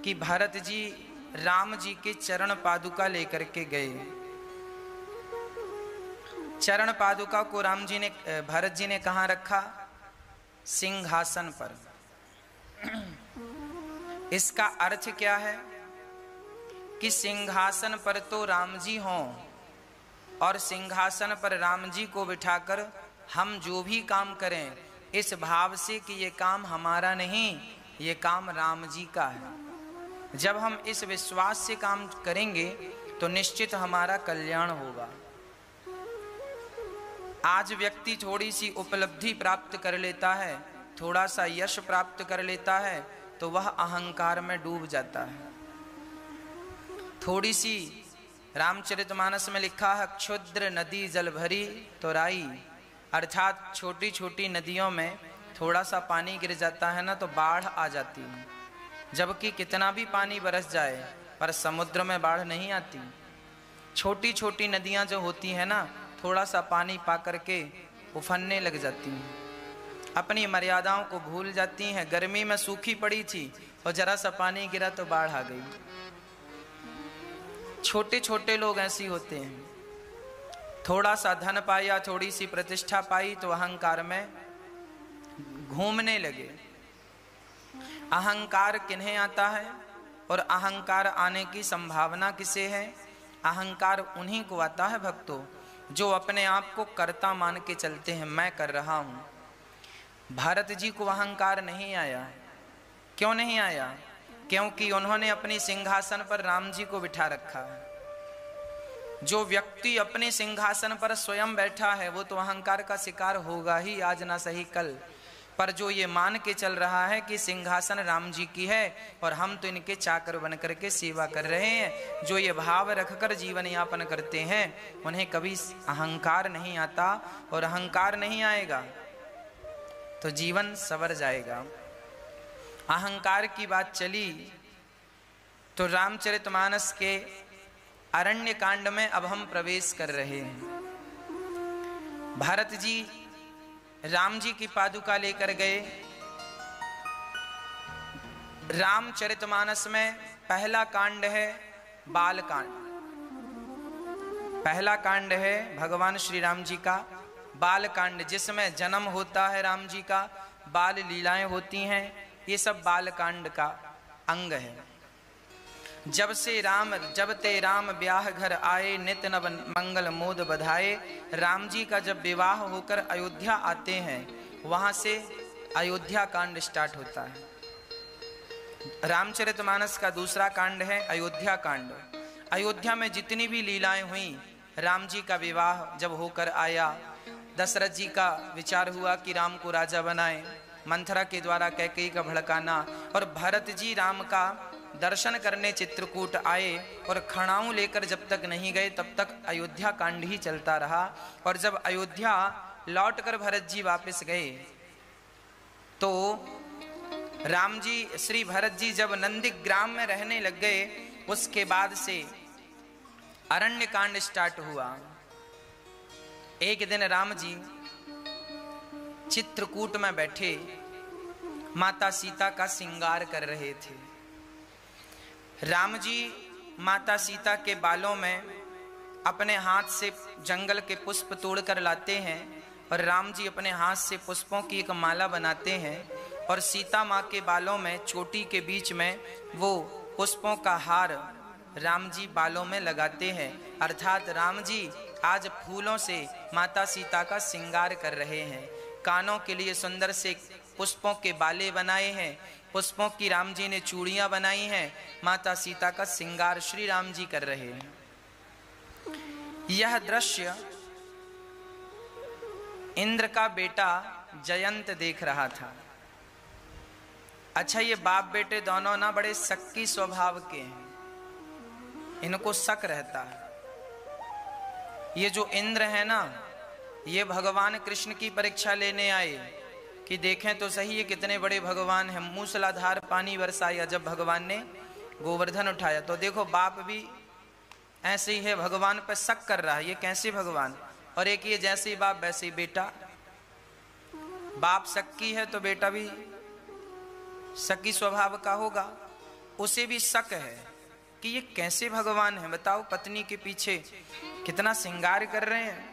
कि भरत जी राम जी के चरण पादुका लेकर के गए। चरण पादुका को भरत जी ने कहाँ रखा? सिंहासन पर। इसका अर्थ क्या है कि सिंहासन पर तो राम जी हों और सिंहासन पर राम जी को बिठाकर हम जो भी काम करें इस भाव से कि ये काम हमारा नहीं, ये काम राम जी का है। जब हम इस विश्वास से काम करेंगे तो निश्चित हमारा कल्याण होगा। आज व्यक्ति थोड़ी सी उपलब्धि प्राप्त कर लेता है, थोड़ा सा यश प्राप्त कर लेता है तो वह अहंकार में डूब जाता है। थोड़ी सी रामचरितमानस में लिखा है, क्षुद्र नदी जल भरी तो राई, अर्थात छोटी छोटी नदियों में थोड़ा सा पानी गिर जाता है ना तो बाढ़ आ जाती है। जबकि कितना भी पानी बरस जाए पर समुद्र में बाढ़ नहीं आती। छोटी छोटी नदियां जो होती हैं ना, थोड़ा सा पानी पा करके उफनने लग जाती हैं, अपनी मर्यादाओं को भूल जाती हैं। गर्मी में सूखी पड़ी थी और जरा सा पानी गिरा तो बाढ़ आ गई। छोटे छोटे लोग ऐसे होते हैं, थोड़ा सा धन पाया, थोड़ी सी प्रतिष्ठा पाई तो अहंकार में घूमने लगे। अहंकार किन्हें आता है और अहंकार आने की संभावना किसे है? अहंकार उन्हीं को आता है भक्तों, जो अपने आप को कर्ता मान के चलते हैं, मैं कर रहा हूं। भरत जी को अहंकार नहीं आया। क्यों नहीं आया? क्योंकि उन्होंने अपनी सिंहासन पर राम जी को बिठा रखा है। जो व्यक्ति अपने सिंहासन पर स्वयं बैठा है वो तो अहंकार का शिकार होगा ही, आज ना सही कल। पर जो ये मान के चल रहा है कि सिंहासन राम जी की है और हम तो इनके चाकर बन करके सेवा कर रहे हैं, जो ये भाव रखकर जीवन यापन करते हैं उन्हें कभी अहंकार नहीं आता। और अहंकार नहीं आएगा तो जीवन संवर जाएगा। अहंकार की बात चली तो रामचरितमानस के अरण्य कांड में अब हम प्रवेश कर रहे हैं। भरत जी राम जी की पादुका लेकर गए। रामचरितमानस में पहला कांड है बाल कांड। पहला कांड है भगवान श्री राम जी का बाल कांड, जिसमें जन्म होता है राम जी का, बाल लीलाएं होती हैं। ये सब बाल कांड का अंग है। जब ते राम ब्याह घर आए, नित नव मंगल मोद बधाए। राम जी का जब विवाह होकर अयोध्या आते हैं, वहां से अयोध्या कांड स्टार्ट होता है। रामचरितमानस का दूसरा कांड है अयोध्या कांड। अयोध्या में जितनी भी लीलाएं हुई, राम जी का विवाह जब होकर आया, दशरथ जी का विचार हुआ कि राम को राजा बनाए, मंथरा के द्वारा कैकेयी का भड़काना, और भरत जी राम का दर्शन करने चित्रकूट आए और खड़ाऊं लेकर जब तक नहीं गए तब तक अयोध्या कांड ही चलता रहा। और जब अयोध्या लौटकर भरत जी वापस गए तो राम जी श्री भरत जी जब नंदीग्राम में रहने लग गए, उसके बाद से अरण्य कांड स्टार्ट हुआ। एक दिन राम जी चित्रकूट में बैठे माता सीता का श्रृंगार कर रहे थे। राम जी माता सीता के बालों में अपने हाथ से जंगल के पुष्प तोड़कर लाते हैं और राम जी अपने हाथ से पुष्पों की एक माला बनाते हैं और सीता माँ के बालों में चोटी के बीच में वो पुष्पों का हार राम जी बालों में लगाते हैं। अर्थात राम जी आज फूलों से माता सीता का श्रृंगार कर रहे हैं। कानों के लिए सुंदर से पुष्पों के बाले बनाए हैं, पुष्पों की राम जी ने चूड़ियां बनाई हैं। माता सीता का श्रृंगार श्री राम जी कर रहे हैं। यह दृश्य इंद्र का बेटा जयंत देख रहा था। अच्छा, ये बाप बेटे दोनों ना बड़े शक्की स्वभाव के हैं, इनको शक रहता है। ये जो इंद्र है ना, ये भगवान कृष्ण की परीक्षा लेने आए कि देखें तो सही ये कितने बड़े भगवान हैं। मूसलाधार पानी बरसाया जब भगवान ने गोवर्धन उठाया, तो देखो बाप भी ऐसे ही है, भगवान पर शक कर रहा है, ये कैसे भगवान। और एक ये जैसे ही बाप वैसे ही बेटा। बाप शक्की है तो बेटा भी शक्की स्वभाव का होगा। उसे भी शक है कि ये कैसे भगवान है। बताओ, पत्नी के पीछे कितना श्रृंगार कर रहे हैं।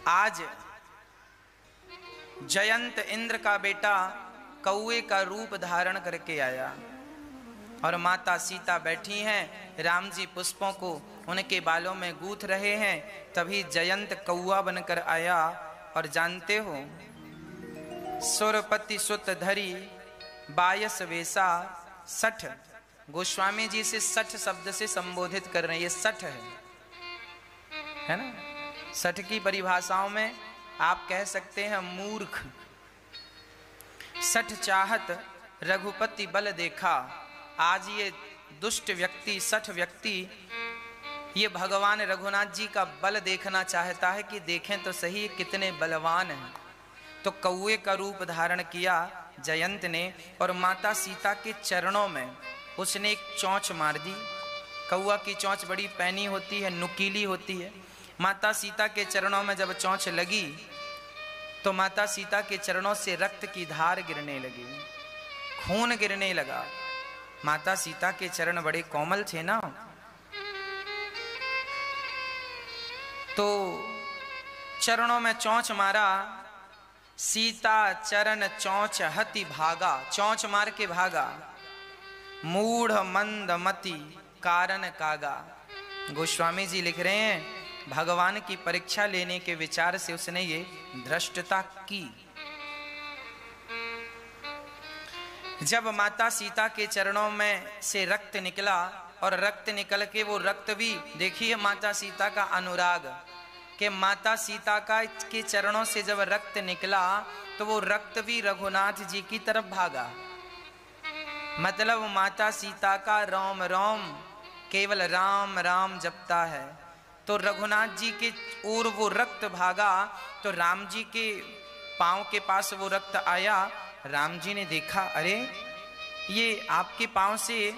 आज जयंत इंद्र का बेटा कौए का रूप धारण करके आया और माता सीता बैठी हैं, राम जी पुष्पों को उनके बालों में गूंथ रहे हैं। तभी जयंत कौआ बनकर आया। और जानते हो, सुरपति सुत धरी बायस वेसा सठ, गोस्वामी जी से सठ शब्द से संबोधित कर रहे हैं। ये सठ है ना। सठ की परिभाषाओं में आप कह सकते हैं मूर्ख। सठ चाहत रघुपति बल देखा। आज ये दुष्ट व्यक्ति, सठ व्यक्ति, ये भगवान रघुनाथ जी का बल देखना चाहता है कि देखें तो सही कितने बलवान हैं। तो कौए का रूप धारण किया जयंत ने और माता सीता के चरणों में उसने एक चोंच मार दी। कौआ की चोंच बड़ी पैनी होती है, नुकीली होती है। माता सीता के चरणों में जब चोंच लगी तो माता सीता के चरणों से रक्त की धार गिरने लगी, खून गिरने लगा। माता सीता के चरण बड़े कोमल थे ना, तो चरणों में चोंच मारा। सीता चरण चोंच हति भागा, चोंच मार के भागा। मूढ़ मंद मति कारण कागा। गोस्वामी जी लिख रहे हैं, भगवान की परीक्षा लेने के विचार से उसने ये धृष्टता की। जब माता सीता के चरणों में से रक्त निकला और रक्त निकल के वो रक्त भी, देखिए माता सीता का अनुराग, कि माता सीता का के चरणों से जब रक्त निकला तो वो रक्त भी रघुनाथ जी की तरफ भागा। मतलब माता सीता का रोम रोम केवल राम राम जपता है। तो रघुनाथ जी के ओर वो रक्त भागा तो राम जी के पांव के पास वो रक्त आया। राम जी ने देखा, अरे ये आपके पांव से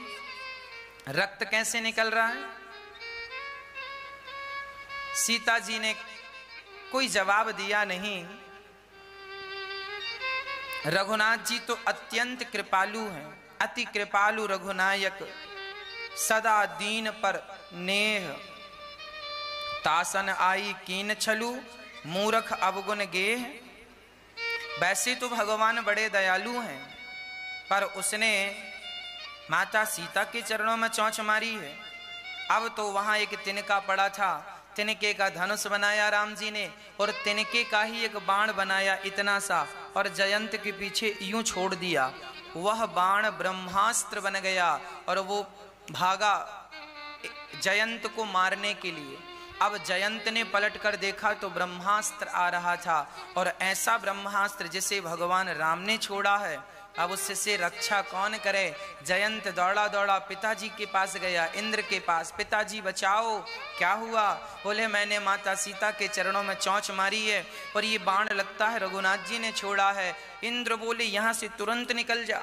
रक्त कैसे निकल रहा है। सीता जी ने कोई जवाब दिया नहीं। रघुनाथ जी तो अत्यंत कृपालु हैं, अति कृपालु रघुनायक, सदा दीन पर नेह। तासन आई कीन छलू मूर्ख अवगुण गेह। वैसे तो भगवान बड़े दयालु हैं, पर उसने माता सीता के चरणों में चोंच मारी है। अब तो वहां एक तिनका पड़ा था, तिनके का धनुष बनाया राम जी ने और तिनके का ही एक बाण बनाया इतना सा और जयंत के पीछे यूं छोड़ दिया। वह बाण ब्रह्मास्त्र बन गया और वो भागा जयंत को मारने के लिए। अब जयंत ने पलट कर देखा तो ब्रह्मास्त्र आ रहा था और ऐसा ब्रह्मास्त्र जिसे भगवान राम ने छोड़ा है। अब उससे रक्षा कौन करे। जयंत दौड़ा दौड़ा पिताजी के पास गया, इंद्र के पास। पिताजी बचाओ। क्या हुआ? बोले मैंने माता सीता के चरणों में चोंच मारी है और ये बाण लगता है रघुनाथ जी ने छोड़ा है। इंद्र बोले यहां से तुरंत निकल जा,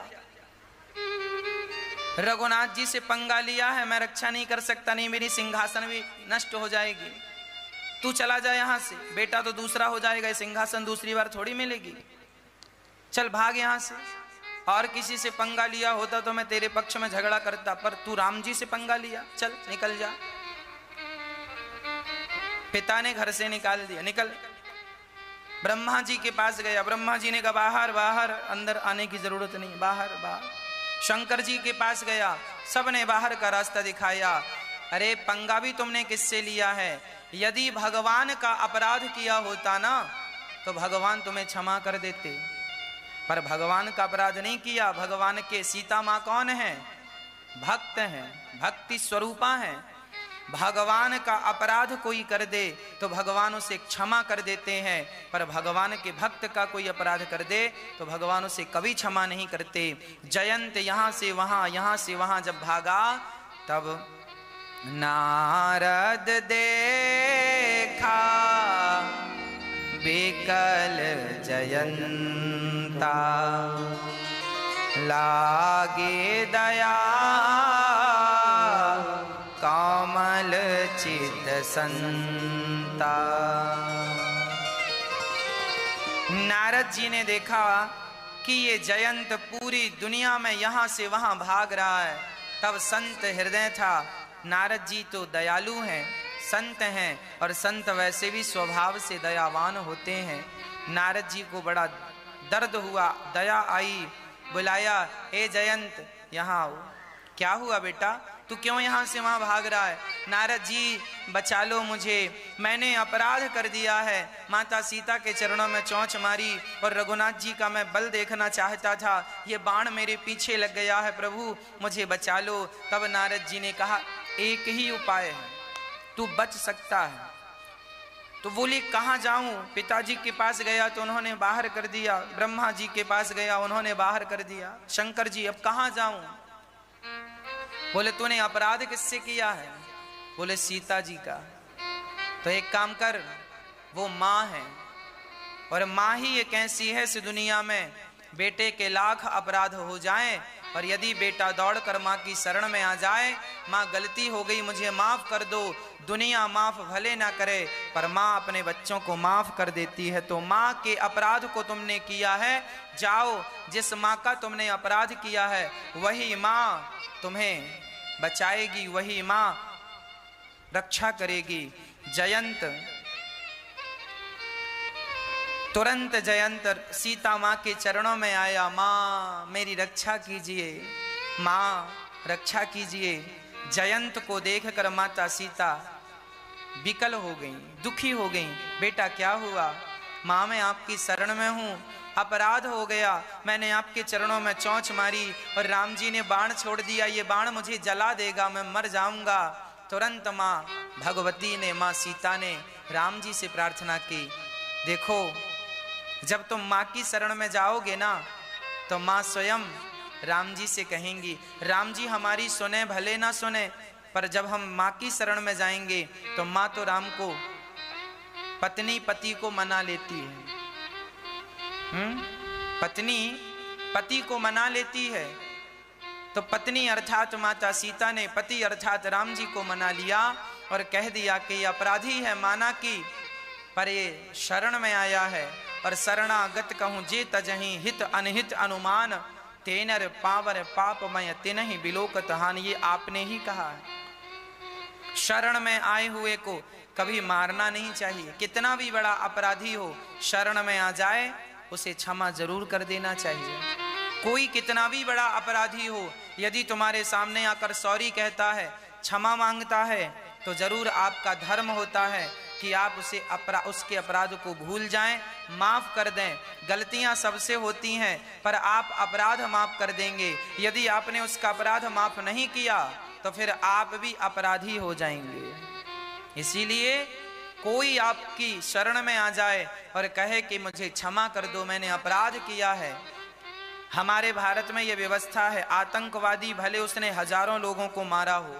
रघुनाथ जी से पंगा लिया है, मैं रक्षा नहीं कर सकता, नहीं मेरी सिंहासन भी नष्ट हो जाएगी, तू चला जा यहाँ से, बेटा तो दूसरा हो जाएगा, सिंहासन दूसरी बार थोड़ी मिलेगी, चल भाग यहाँ से। और किसी से पंगा लिया होता तो मैं तेरे पक्ष में झगड़ा करता, पर तू राम जी से पंगा लिया, चल निकल जा। पिता ने घर से निकाल दिया, निकल। ब्रह्मा जी के पास गया, ब्रह्मा जी ने कहा बाहर बाहर, अंदर आने की जरूरत नहीं, बाहर बाहर। शंकर जी के पास गया, सबने बाहर का रास्ता दिखाया। अरे पंगा भी तुमने किससे लिया है? यदि भगवान का अपराध किया होता ना तो भगवान तुम्हें क्षमा कर देते, पर भगवान का अपराध नहीं किया। भगवान के सीता माँ कौन है? भक्त हैं, भक्ति स्वरूपा हैं। भगवान का अपराध कोई कर दे तो भगवान उसे क्षमा कर देते हैं, पर भगवान के भक्त का कोई अपराध कर दे तो भगवान उसे कभी क्षमा नहीं करते। जयंत यहाँ से वहां, यहाँ से वहां जब भागा तब नारद देखा बेकल जयंता, लागे दया कामल चित संता। नारद जी ने देखा कि ये जयंत पूरी दुनिया में यहाँ से वहाँ भाग रहा है। तब संत हृदय था। नारद जी तो दयालु हैं, संत हैं, और संत वैसे भी स्वभाव से दयावान होते हैं। नारद जी को बड़ा दर्द हुआ, दया आई, बुलाया, ए जयंत यहाँ आओ। क्या हुआ बेटा, तू क्यों यहाँ से वहाँ भाग रहा है? नारद जी बचा लो मुझे, मैंने अपराध कर दिया है। माता सीता के चरणों में चोंच मारी और रघुनाथ जी का मैं बल देखना चाहता था, ये बाण मेरे पीछे लग गया है, प्रभु मुझे बचा लो। तब नारद जी ने कहा एक ही उपाय है, तू बच सकता है। तो बोले कहाँ जाऊं? पिताजी के पास गया तो उन्होंने बाहर कर दिया, ब्रह्मा जी के पास गया उन्होंने बाहर कर दिया, शंकर जी अब कहाँ जाऊं? बोले तूने अपराध किससे किया है? बोले सीता जी का। तो एक काम कर, वो माँ है, और माँ ही एक ऐसी है इस दुनिया में, बेटे के लाख अपराध हो जाएं और यदि बेटा दौड़कर माँ की शरण में आ जाए, माँ गलती हो गई मुझे माफ कर दो, दुनिया माफ भले ना करे पर माँ अपने बच्चों को माफ कर देती है। तो माँ के अपराध को तुमने किया है, जाओ जिस माँ का तुमने अपराध किया है वही माँ तुम्हें बचाएगी, वही माँ रक्षा करेगी। जयंत तुरंत जयंत सीता माँ के चरणों में आया, माँ मेरी रक्षा कीजिए, माँ रक्षा कीजिए। जयंत को देखकर माता सीता विकल हो गई, दुखी हो गई। बेटा क्या हुआ? माँ मैं आपकी शरण में हूँ, अपराध हो गया, मैंने आपके चरणों में चोंच मारी और राम जी ने बाण छोड़ दिया, ये बाण मुझे जला देगा, मैं मर जाऊंगा। तुरंत माँ भगवती ने, माँ सीता ने राम जी से प्रार्थना की, देखो जब तुम माँ की शरण में जाओगे ना तो माँ स्वयं राम जी से कहेंगी, राम जी हमारी सुने भले ना सुने, पर जब हम माँ की शरण में जाएंगे तो माँ तो राम को, पत्नी पति को मना लेती है, पत्नी पति को मना लेती है। तो पत्नी अर्थात माता सीता ने पति अर्थात राम जी को मना लिया और कह दिया कि ये अपराधी है, माना कि पर ये शरण में आया है, और शरणागत कहूँ जे तजहि हित अनहित अनुमान, तेनर पावर पापमय तिनहि बिलोकत हानि। ये आपने ही कहा है। शरण में आए हुए को कभी मारना नहीं चाहिए, कितना भी बड़ा अपराधी हो शरण में आ जाए उसे क्षमा जरूर कर देना चाहिए। कोई कितना भी बड़ा अपराधी हो, यदि तुम्हारे सामने आकर सॉरी कहता है, क्षमा मांगता है, तो जरूर आपका धर्म होता है कि आप उसके अपराध को भूल जाएं, माफ कर दें। गलतियां सबसे होती हैं पर आप अपराध माफ कर देंगे। यदि आपने उसका अपराध माफ नहीं किया तो फिर आप भी अपराधी हो जाएंगे। इसीलिए कोई आपकी शरण में आ जाए और कहे कि मुझे क्षमा कर दो, मैंने अपराध किया है। हमारे भारत में ये व्यवस्था है, आतंकवादी भले उसने हजारों लोगों को मारा हो,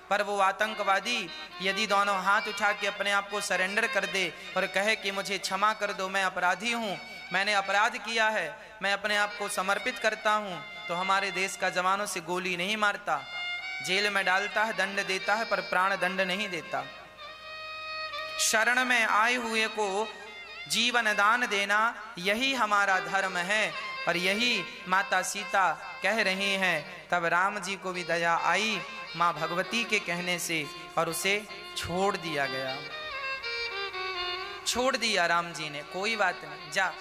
पर वो आतंकवादी यदि दोनों हाथ उठा के अपने आप को सरेंडर कर दे और कहे कि मुझे क्षमा कर दो, मैं अपराधी हूँ, मैंने अपराध किया है, मैं अपने आप को समर्पित करता हूँ, तो हमारे देश का जवानों से गोली नहीं मारता, जेल में डालता है, दंड देता है, पर प्राण दंड नहीं देता। शरण में आए हुए को जीवन दान देना यही हमारा धर्म है, और यही माता सीता कह रही हैं। तब राम जी को भी दया आई माँ भगवती के कहने से, और उसे छोड़ दिया गया, छोड़ दिया राम जी ने, कोई बात नहीं, जा।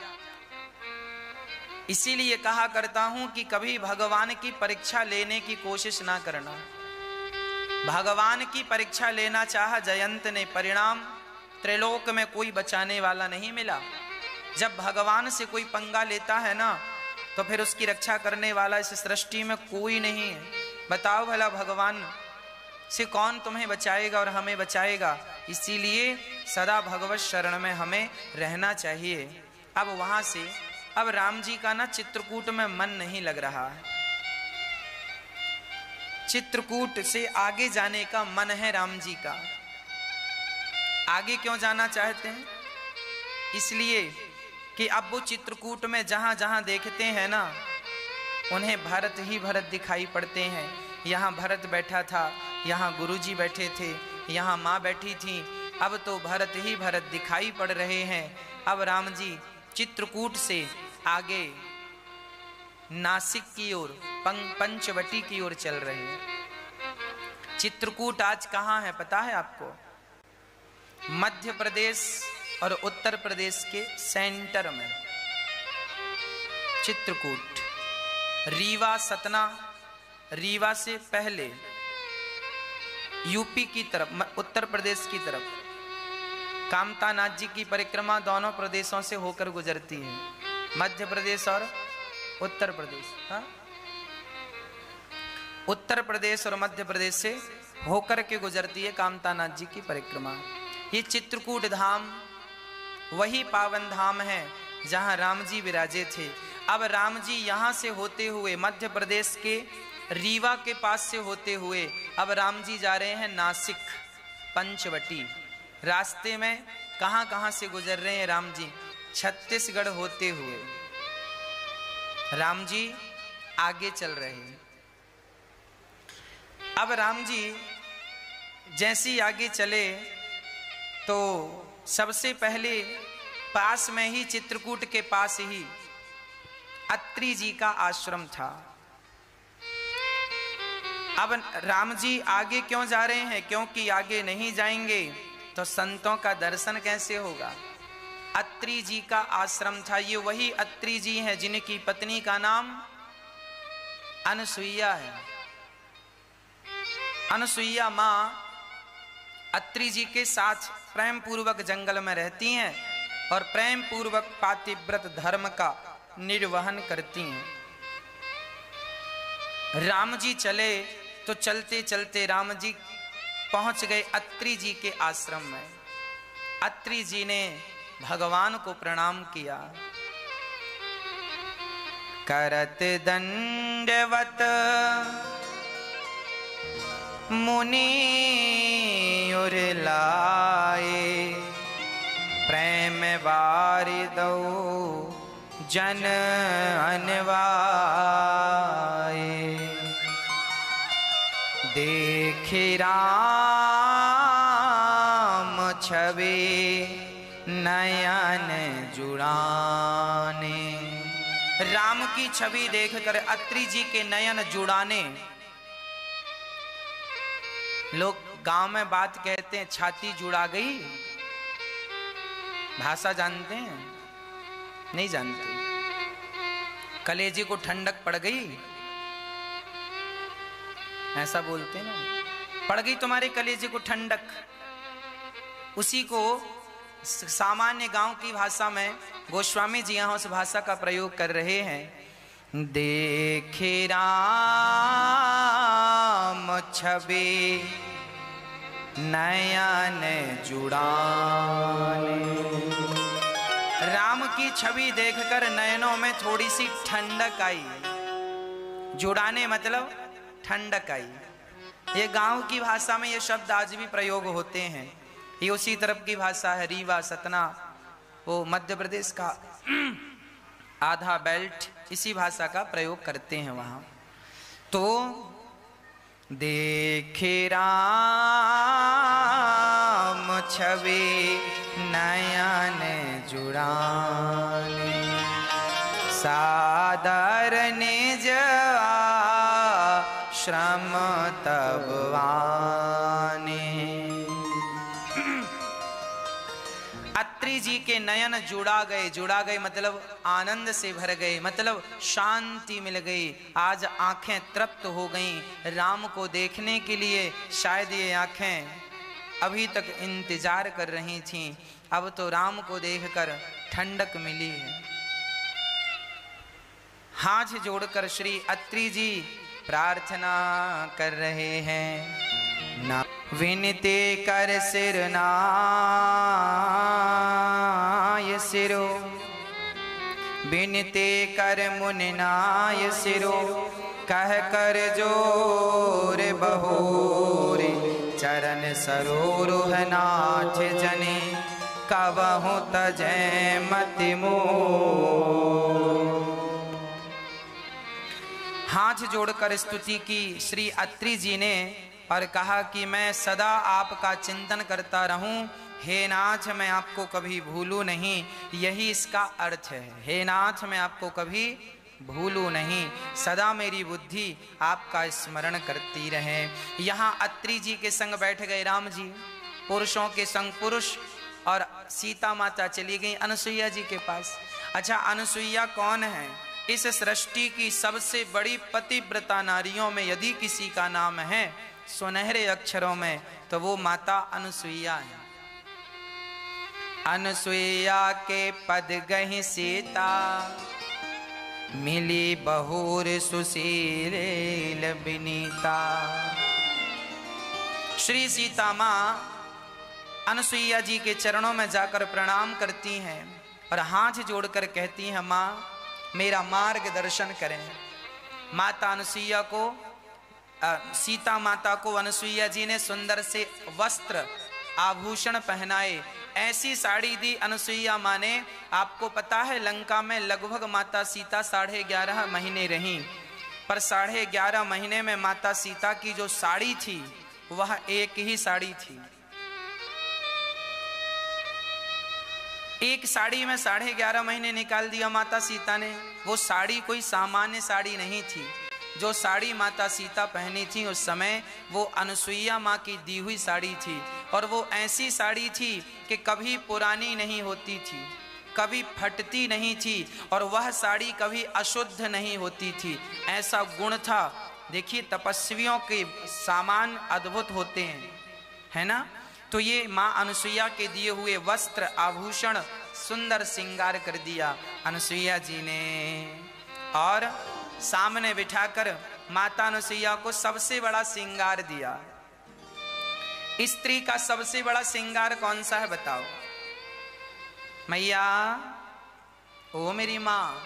इसीलिए कहा करता हूं कि कभी भगवान की परीक्षा लेने की कोशिश ना करना। भगवान की परीक्षा लेना चाहा जयंत ने, परिणाम त्रिलोक में कोई बचाने वाला नहीं मिला। जब भगवान से कोई पंगा लेता है ना तो फिर उसकी रक्षा करने वाला इस सृष्टि में कोई नहीं है। बताओ भला भगवान से कौन तुम्हें बचाएगा और हमें बचाएगा। इसीलिए सदा भगवत शरण में हमें रहना चाहिए। अब वहां से अब राम जी का ना चित्रकूट में मन नहीं लग रहा है, चित्रकूट से आगे जाने का मन है राम जी का। आगे क्यों जाना चाहते हैं? इसलिए कि अब वो चित्रकूट में जहां जहां देखते हैं ना उन्हें भरत ही भरत दिखाई पड़ते हैं। यहाँ भरत बैठा था, यहाँ गुरुजी बैठे थे, यहाँ माँ बैठी थी, अब तो भरत ही भरत दिखाई पड़ रहे हैं। अब राम जी चित्रकूट से आगे नासिक की ओर, पंचवटी की ओर चल रहे हैं। चित्रकूट आज कहाँ है पता है आपको? मध्य प्रदेश और उत्तर प्रदेश के सेंटर में चित्रकूट। रीवा, सतना, रीवा से पहले यूपी की तरफ, उत्तर प्रदेश की तरफ कामतानाथ जी की परिक्रमा दोनों प्रदेशों से होकर गुजरती है, मध्य प्रदेश और उत्तर प्रदेश। हाँ, उत्तर प्रदेश और मध्य प्रदेश से होकर के गुजरती है कामतानाथ जी की परिक्रमा। ये चित्रकूट धाम वही पावन धाम है जहां राम जी विराजे थे। अब राम जी यहां से होते हुए मध्य प्रदेश के रीवा के पास से होते हुए अब राम जी जा रहे हैं नासिक, पंचवटी। रास्ते में कहां कहां से गुजर रहे हैं राम जी? छत्तीसगढ़ होते हुए राम जी आगे चल रहे हैं। अब राम जी जैसे ही आगे चले तो सबसे पहले पास में ही, चित्रकूट के पास ही अत्रि जी का आश्रम था। अब राम जी आगे क्यों जा रहे हैं? क्योंकि आगे नहीं जाएंगे तो संतों का दर्शन कैसे होगा। अत्रि जी का आश्रम था। ये वही अत्रि जी हैं जिनकी पत्नी का नाम अनसुईया है। अनसुईया माँ अत्रि जी के साथ प्रेम पूर्वक जंगल में रहती हैं और प्रेम पूर्वक पातिव्रत धर्म का निर्वहन करती हैं। राम जी चले तो चलते चलते राम जी पहुंच गए अत्रि जी के आश्रम में। अत्रि जी ने भगवान को प्रणाम किया। करत दंडवत मुनि उरलाए, प्रेम वारिदौ जन अनवाए। देखे राम छवि नयन जुड़ाने। राम की छवि देखकर अत्रि जी के नयन जुड़ाने। लोग गांव में बात कहते हैं छाती जुड़ा गई। भाषा जानते हैं? नहीं जानते। कलेजे को ठंडक पड़ गई, ऐसा बोलते हैं ना। पड़ गई तुम्हारे कलेजे को ठंडक। उसी को सामान्य गांव की भाषा में गोस्वामी जी यहाँ उस भाषा का प्रयोग कर रहे हैं। देखे राम छवि नयन जुड़ाने। राम की छवि देखकर नयनों में थोड़ी सी ठंडक आई। जुड़ाने मतलब ठंडक आई। ये गांव की भाषा में ये शब्द आज भी प्रयोग होते हैं। ये उसी तरफ की भाषा है। रीवा, सतना, वो मध्य प्रदेश का आधा बेल्ट इसी भाषा का प्रयोग करते हैं वहां। तो देखे राम छवि नयन जुड़ाने, सादर निज आश्रम तब आने। अत्रि जी के नयन जुड़ा गए मतलब आनंद से भर गए, मतलब शांति मिल गई। आज आंखें तृप्त हो गईं राम को देखने के लिए। शायद ये आंखें अभी तक इंतजार कर रही थीं, अब तो राम को देखकर ठंडक मिली है। हाथ जोड़कर श्री अत्रि जी प्रार्थना कर रहे हैं। ना विनती कर सिर नाय सिरो, विनती कर मुनि नाय सिरो, कह कर जोर बहोरे, चरण सरोरुह नाथ जने, कबहु तजै मति मोर। हाथ जोड़कर स्तुति की श्री अत्रि जी ने और कहा कि मैं सदा आपका चिंतन करता रहूं। हे नाथ, मैं आपको कभी भूलूं नहीं। यही इसका अर्थ है। हे नाथ, मैं आपको कभी भूलू नहीं, सदा मेरी बुद्धि आपका स्मरण करती रहे। यहाँ अत्रि जी के संग बैठ गए राम जी, पुरुषों के संग पुरुष, और सीता माता चली गई अनसुईया जी के पास। अच्छा, अनसुईया कौन है? इस सृष्टि की सबसे बड़ी पतिव्रता नारियों में यदि किसी का नाम है सुनहरे अक्षरों में, तो वो माता अनसुईया है। अनसुईया के पद गहि सीता, मिली बहुर सुशील विनीता। श्री सीता माँ अनसुईया जी के चरणों में जाकर प्रणाम करती हैं और हाथ जोड़कर कहती हैं, माँ मेरा मार्गदर्शन करें। माता अनसुईया को, सीता माता को अनसुईया जी ने सुंदर से वस्त्र आभूषण पहनाए, ऐसी साड़ी दी अनसुईया माँ ने। आपको पता है लंका में लगभग माता सीता 11.5 महीने रहीं, पर 11.5 महीने में माता सीता की जो साड़ी थी वह एक ही साड़ी थी। एक साड़ी में 11.5 महीने निकाल दिया माता सीता ने। वो साड़ी कोई सामान्य साड़ी नहीं थी। जो साड़ी माता सीता पहनी थी उस समय वो अनसुईया माँ की दी हुई साड़ी थी, और वो ऐसी साड़ी थी कि कभी पुरानी नहीं होती थी, कभी फटती नहीं थी, और वह साड़ी कभी अशुद्ध नहीं होती थी। ऐसा गुण था। देखिए तपस्वियों के सामान अद्भुत होते हैं, है ना। तो ये माँ अनसुईया के दिए हुए वस्त्र आभूषण सुंदर श्रृंगार कर दिया अनसुईया जी ने, और सामने बिठाकर माता अनसुईया को सबसे बड़ा श्रृंगार दिया। स्त्री का सबसे बड़ा श्रृंगार कौन सा है बताओ मैया? ओ मेरी माँ,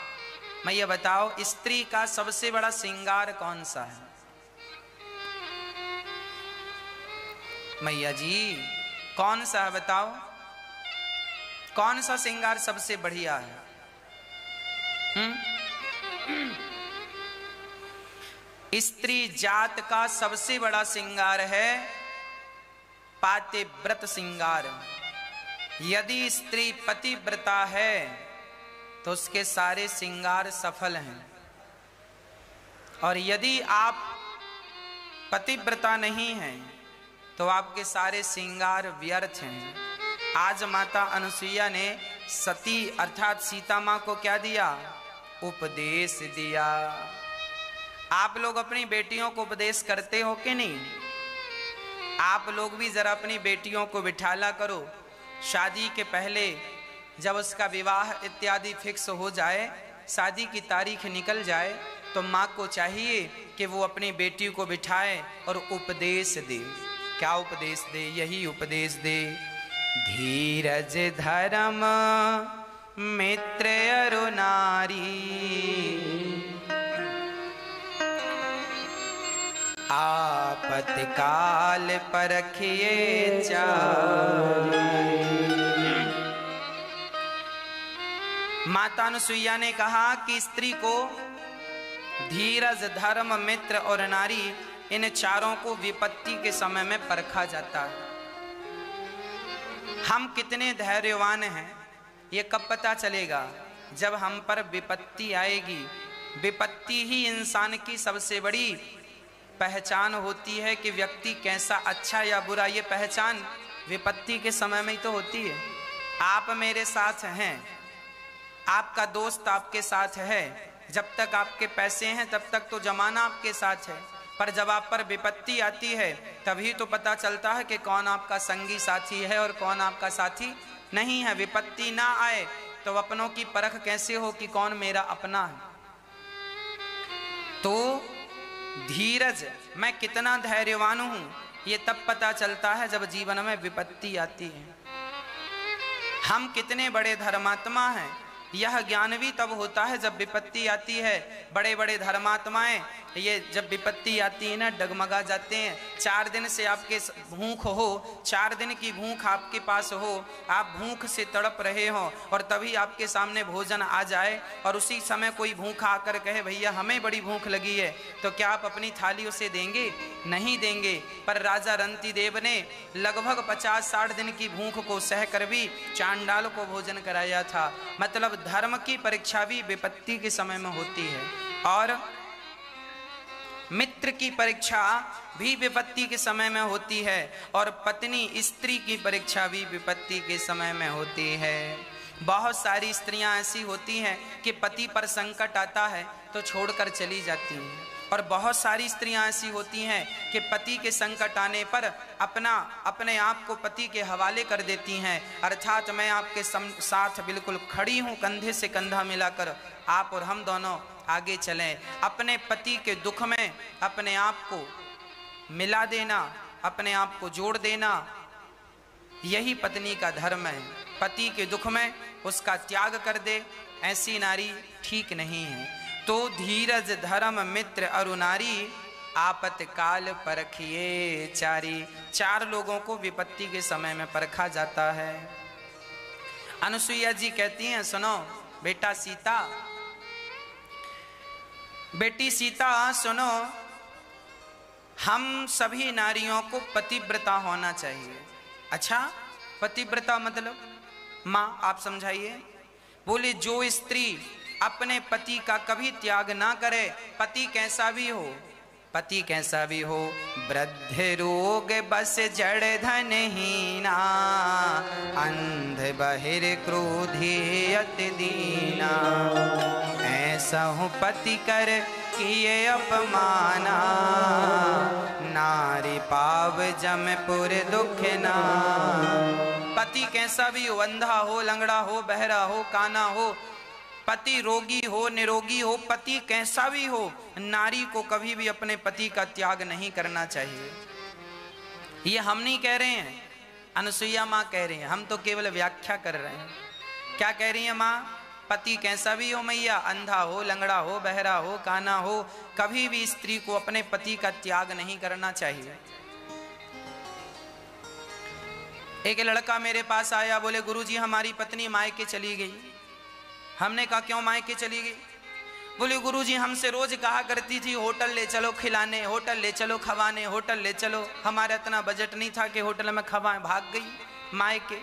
मैया बताओ स्त्री का सबसे बड़ा श्रृंगार कौन सा है? मैया जी कौन सा है बताओ? कौन सा श्रृंगार सबसे बढ़िया है? स्त्री जात का सबसे बड़ा श्रृंगार है पातिव्रत श्रृंगार। यदि स्त्री पतिव्रता है तो उसके सारे श्रृंगार सफल हैं, और यदि आप पतिव्रता नहीं हैं तो आपके सारे श्रृंगार व्यर्थ हैं। आज माता अनसुईया ने सती अर्थात सीता माँ को क्या दिया? उपदेश दिया। आप लोग अपनी बेटियों को उपदेश करते हो कि नहीं? आप लोग भी जरा अपनी बेटियों को बिठाला करो। शादी के पहले जब उसका विवाह इत्यादि फिक्स हो जाए, शादी की तारीख निकल जाए, तो माँ को चाहिए कि वो अपनी बेटी को बिठाए और उपदेश दे। क्या उपदेश दे? यही उपदेश दे, धीरज धर्म मित्र अरु नारी, आपत्ति काल परखिए चारी। माता अनसुईया ने कहा कि स्त्री को धीरज धर्म मित्र और नारी, इन चारों को विपत्ति के समय में परखा जाता है। हम कितने धैर्यवान हैं ये कब पता चलेगा? जब हम पर विपत्ति आएगी। विपत्ति ही इंसान की सबसे बड़ी पहचान होती है कि व्यक्ति कैसा, अच्छा या बुरा। ये पहचान विपत्ति के समय में ही तो होती है। आप मेरे साथ हैं, आपका दोस्त आपके साथ है, जब तक आपके पैसे हैं तब तक तो जमाना आपके साथ है, पर जब आप पर विपत्ति आती है तभी तो पता चलता है कि कौन आपका संगी साथी है और कौन आपका साथी नहीं है। विपत्ति ना आए तो अपनों की परख कैसे हो कि कौन मेरा अपना है? तो धीरज, मैं कितना धैर्यवान हूं, ये तब पता चलता है जब जीवन में विपत्ति आती है। हम कितने बड़े धर्मात्मा हैं, यह ज्ञान भी तब होता है जब विपत्ति आती है। बड़े बड़े धर्मात्माएं ये जब विपत्ति आती है ना, डगमगा जाते हैं। 4 दिन से आपके भूख हो, 4 दिन की भूख आपके पास हो, आप भूख से तड़प रहे हो, और तभी आपके सामने भोजन आ जाए और उसी समय कोई भूखा आकर कहे भैया हमें बड़ी भूख लगी है, तो क्या आप अपनी थाली उसे देंगे? नहीं देंगे। पर राजा रंतिदेव ने लगभग 50-60 दिन की भूख को सहकर भी चांडाल को भोजन कराया था। मतलब धर्म की परीक्षा भी विपत्ति के समय में होती है, और मित्र की परीक्षा भी विपत्ति के समय में होती है, और पत्नी स्त्री की परीक्षा भी विपत्ति के समय में होती है। बहुत सारी स्त्रियां ऐसी होती हैं कि पति पर संकट आता है तो छोड़कर चली जाती हैं, और बहुत सारी स्त्रियां ऐसी होती हैं कि पति के संकट आने पर अपने आप को पति के हवाले कर देती हैं, अर्थात मैं आपके साथ बिल्कुल खड़ी हूं, कंधे से कंधा मिलाकर आप और हम दोनों आगे चलें। अपने पति के दुख में अपने आप को मिला देना, अपने आप को जोड़ देना, यही पत्नी का धर्म है। पति के दुख में उसका त्याग कर दे, ऐसी नारी ठीक नहीं है। तो धीरज धर्म मित्र अरु नारी, आपत्काल परखिए चारी। चार लोगों को विपत्ति के समय में परखा जाता है। अनुसुईया जी कहती हैं, सुनो बेटी सीता सुनो, हम सभी नारियों को पतिव्रता होना चाहिए। अच्छा, पतिव्रता मतलब माँ आप समझाइए। बोले जो स्त्री अपने पति का कभी त्याग ना करे, पति कैसा भी हो, वृद्ध रोग बस जड़ धनहीना, अंध बहिर क्रोधी अति दीना, ऐसा हूँ पति कर किए अपमाना, नारी पाव जमपुर दुख ना। पति कैसा भी हो, अंधा हो, लंगड़ा हो, बहरा हो, काना हो, पति रोगी हो, निरोगी हो, पति कैसा भी हो, नारी को कभी भी अपने पति का त्याग नहीं करना चाहिए। ये हम नहीं कह रहे हैं, अनुसुईया माँ कह रही हैं, हम तो केवल व्याख्या कर रहे हैं। क्या कह रही है माँ? पति कैसा भी हो मैया, अंधा हो, लंगड़ा हो, बहरा हो, काना हो, कभी भी स्त्री को अपने पति का त्याग नहीं करना चाहिए। एक लड़का मेरे पास आया, बोले गुरुजी हमारी पत्नी मायके चली गई। हमने कहा क्यों मायके चली गई? बोले गुरुजी हमसे रोज कहा करती थी होटल ले चलो खिलाने, होटल ले चलो खवाने, होटल ले चलो। हमारा इतना बजट नहीं था कि होटल में खवाएं, भाग गई मायके।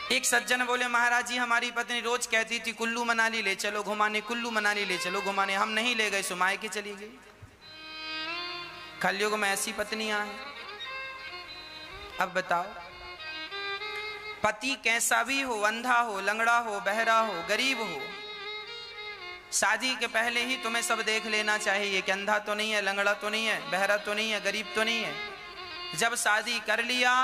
एक सज्जन बोले महाराज जी हमारी पत्नी रोज कहती थी कुल्लू मनाली ले चलो घुमाने, कुल्लू मनाली ले चलो घुमाने, हम नहीं ले गए, सो मायके चली गई। कलयुग में ऐसी पत्नियां हैं। अब बताओ, पति कैसा भी हो, अंधा हो, लंगड़ा हो, बहरा हो, गरीब हो, शादी के पहले ही तुम्हें सब देख लेना चाहिए कि अंधा तो नहीं है, लंगड़ा तो नहीं है, बहरा तो नहीं है, गरीब तो नहीं है। जब शादी कर लिया,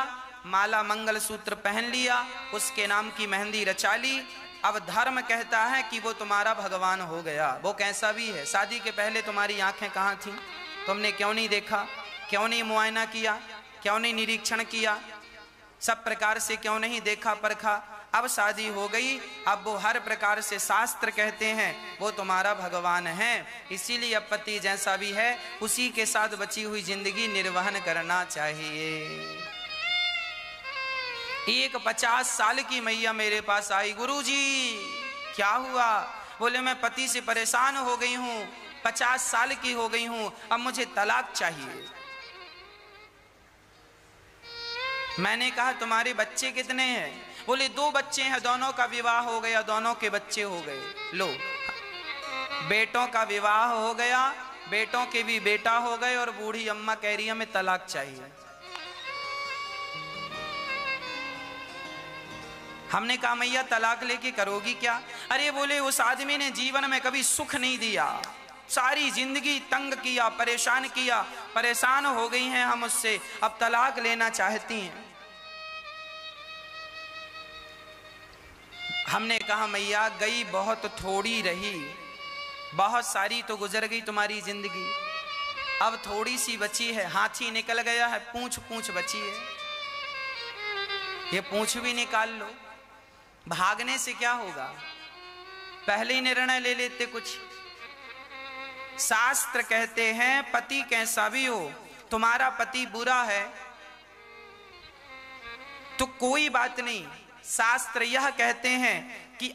माला मंगल सूत्र पहन लिया, उसके नाम की मेहंदी रचा ली, अब धर्म कहता है कि वो तुम्हारा भगवान हो गया। वो कैसा भी है, शादी के पहले तुम्हारी आंखें कहाँ थीं? तुमने क्यों नहीं देखा, क्यों नहीं मुआयना किया, क्यों नहीं निरीक्षण किया, सब प्रकार से क्यों नहीं देखा परखा? अब शादी हो गई, अब वो हर प्रकार से शास्त्र कहते हैं वो तुम्हारा भगवान है। इसीलिए अब पति जैसा भी है उसी के साथ बची हुई जिंदगी निर्वहन करना चाहिए। एक 50 साल की मैया मेरे पास आई, गुरुजी क्या हुआ? बोले मैं पति से परेशान हो गई हूँ, 50 साल की हो गई हूँ, अब मुझे तलाक चाहिए। मैंने कहा तुम्हारे बच्चे कितने हैं? बोले 2 बच्चे हैं, दोनों का विवाह हो गया, दोनों के बच्चे हो गए। लो, बेटों का विवाह हो गया, बेटों के भी बेटा हो गए, और बूढ़ी अम्मा कह रही है हमें तलाक चाहिए। हमने कहा मैया तलाक लेके करोगी क्या? अरे बोले उस आदमी ने जीवन में कभी सुख नहीं दिया, सारी जिंदगी तंग किया, परेशान किया, परेशान हो गई हैं हम उससे, अब तलाक लेना चाहती हैं। हमने कहा मैया गई बहुत थोड़ी रही, बहुत सारी तो गुजर गई तुम्हारी जिंदगी, अब थोड़ी सी बची है। हाथी निकल गया है, पूंछ पूंछ बची है, ये पूंछ भी निकाल लो। भागने से क्या होगा, पहले ही निर्णय ले लेते कुछ। शास्त्र कहते हैं पति कैसा भी हो, तुम्हारा पति बुरा है तो कोई बात नहीं, शास्त्र यह कहते हैं कि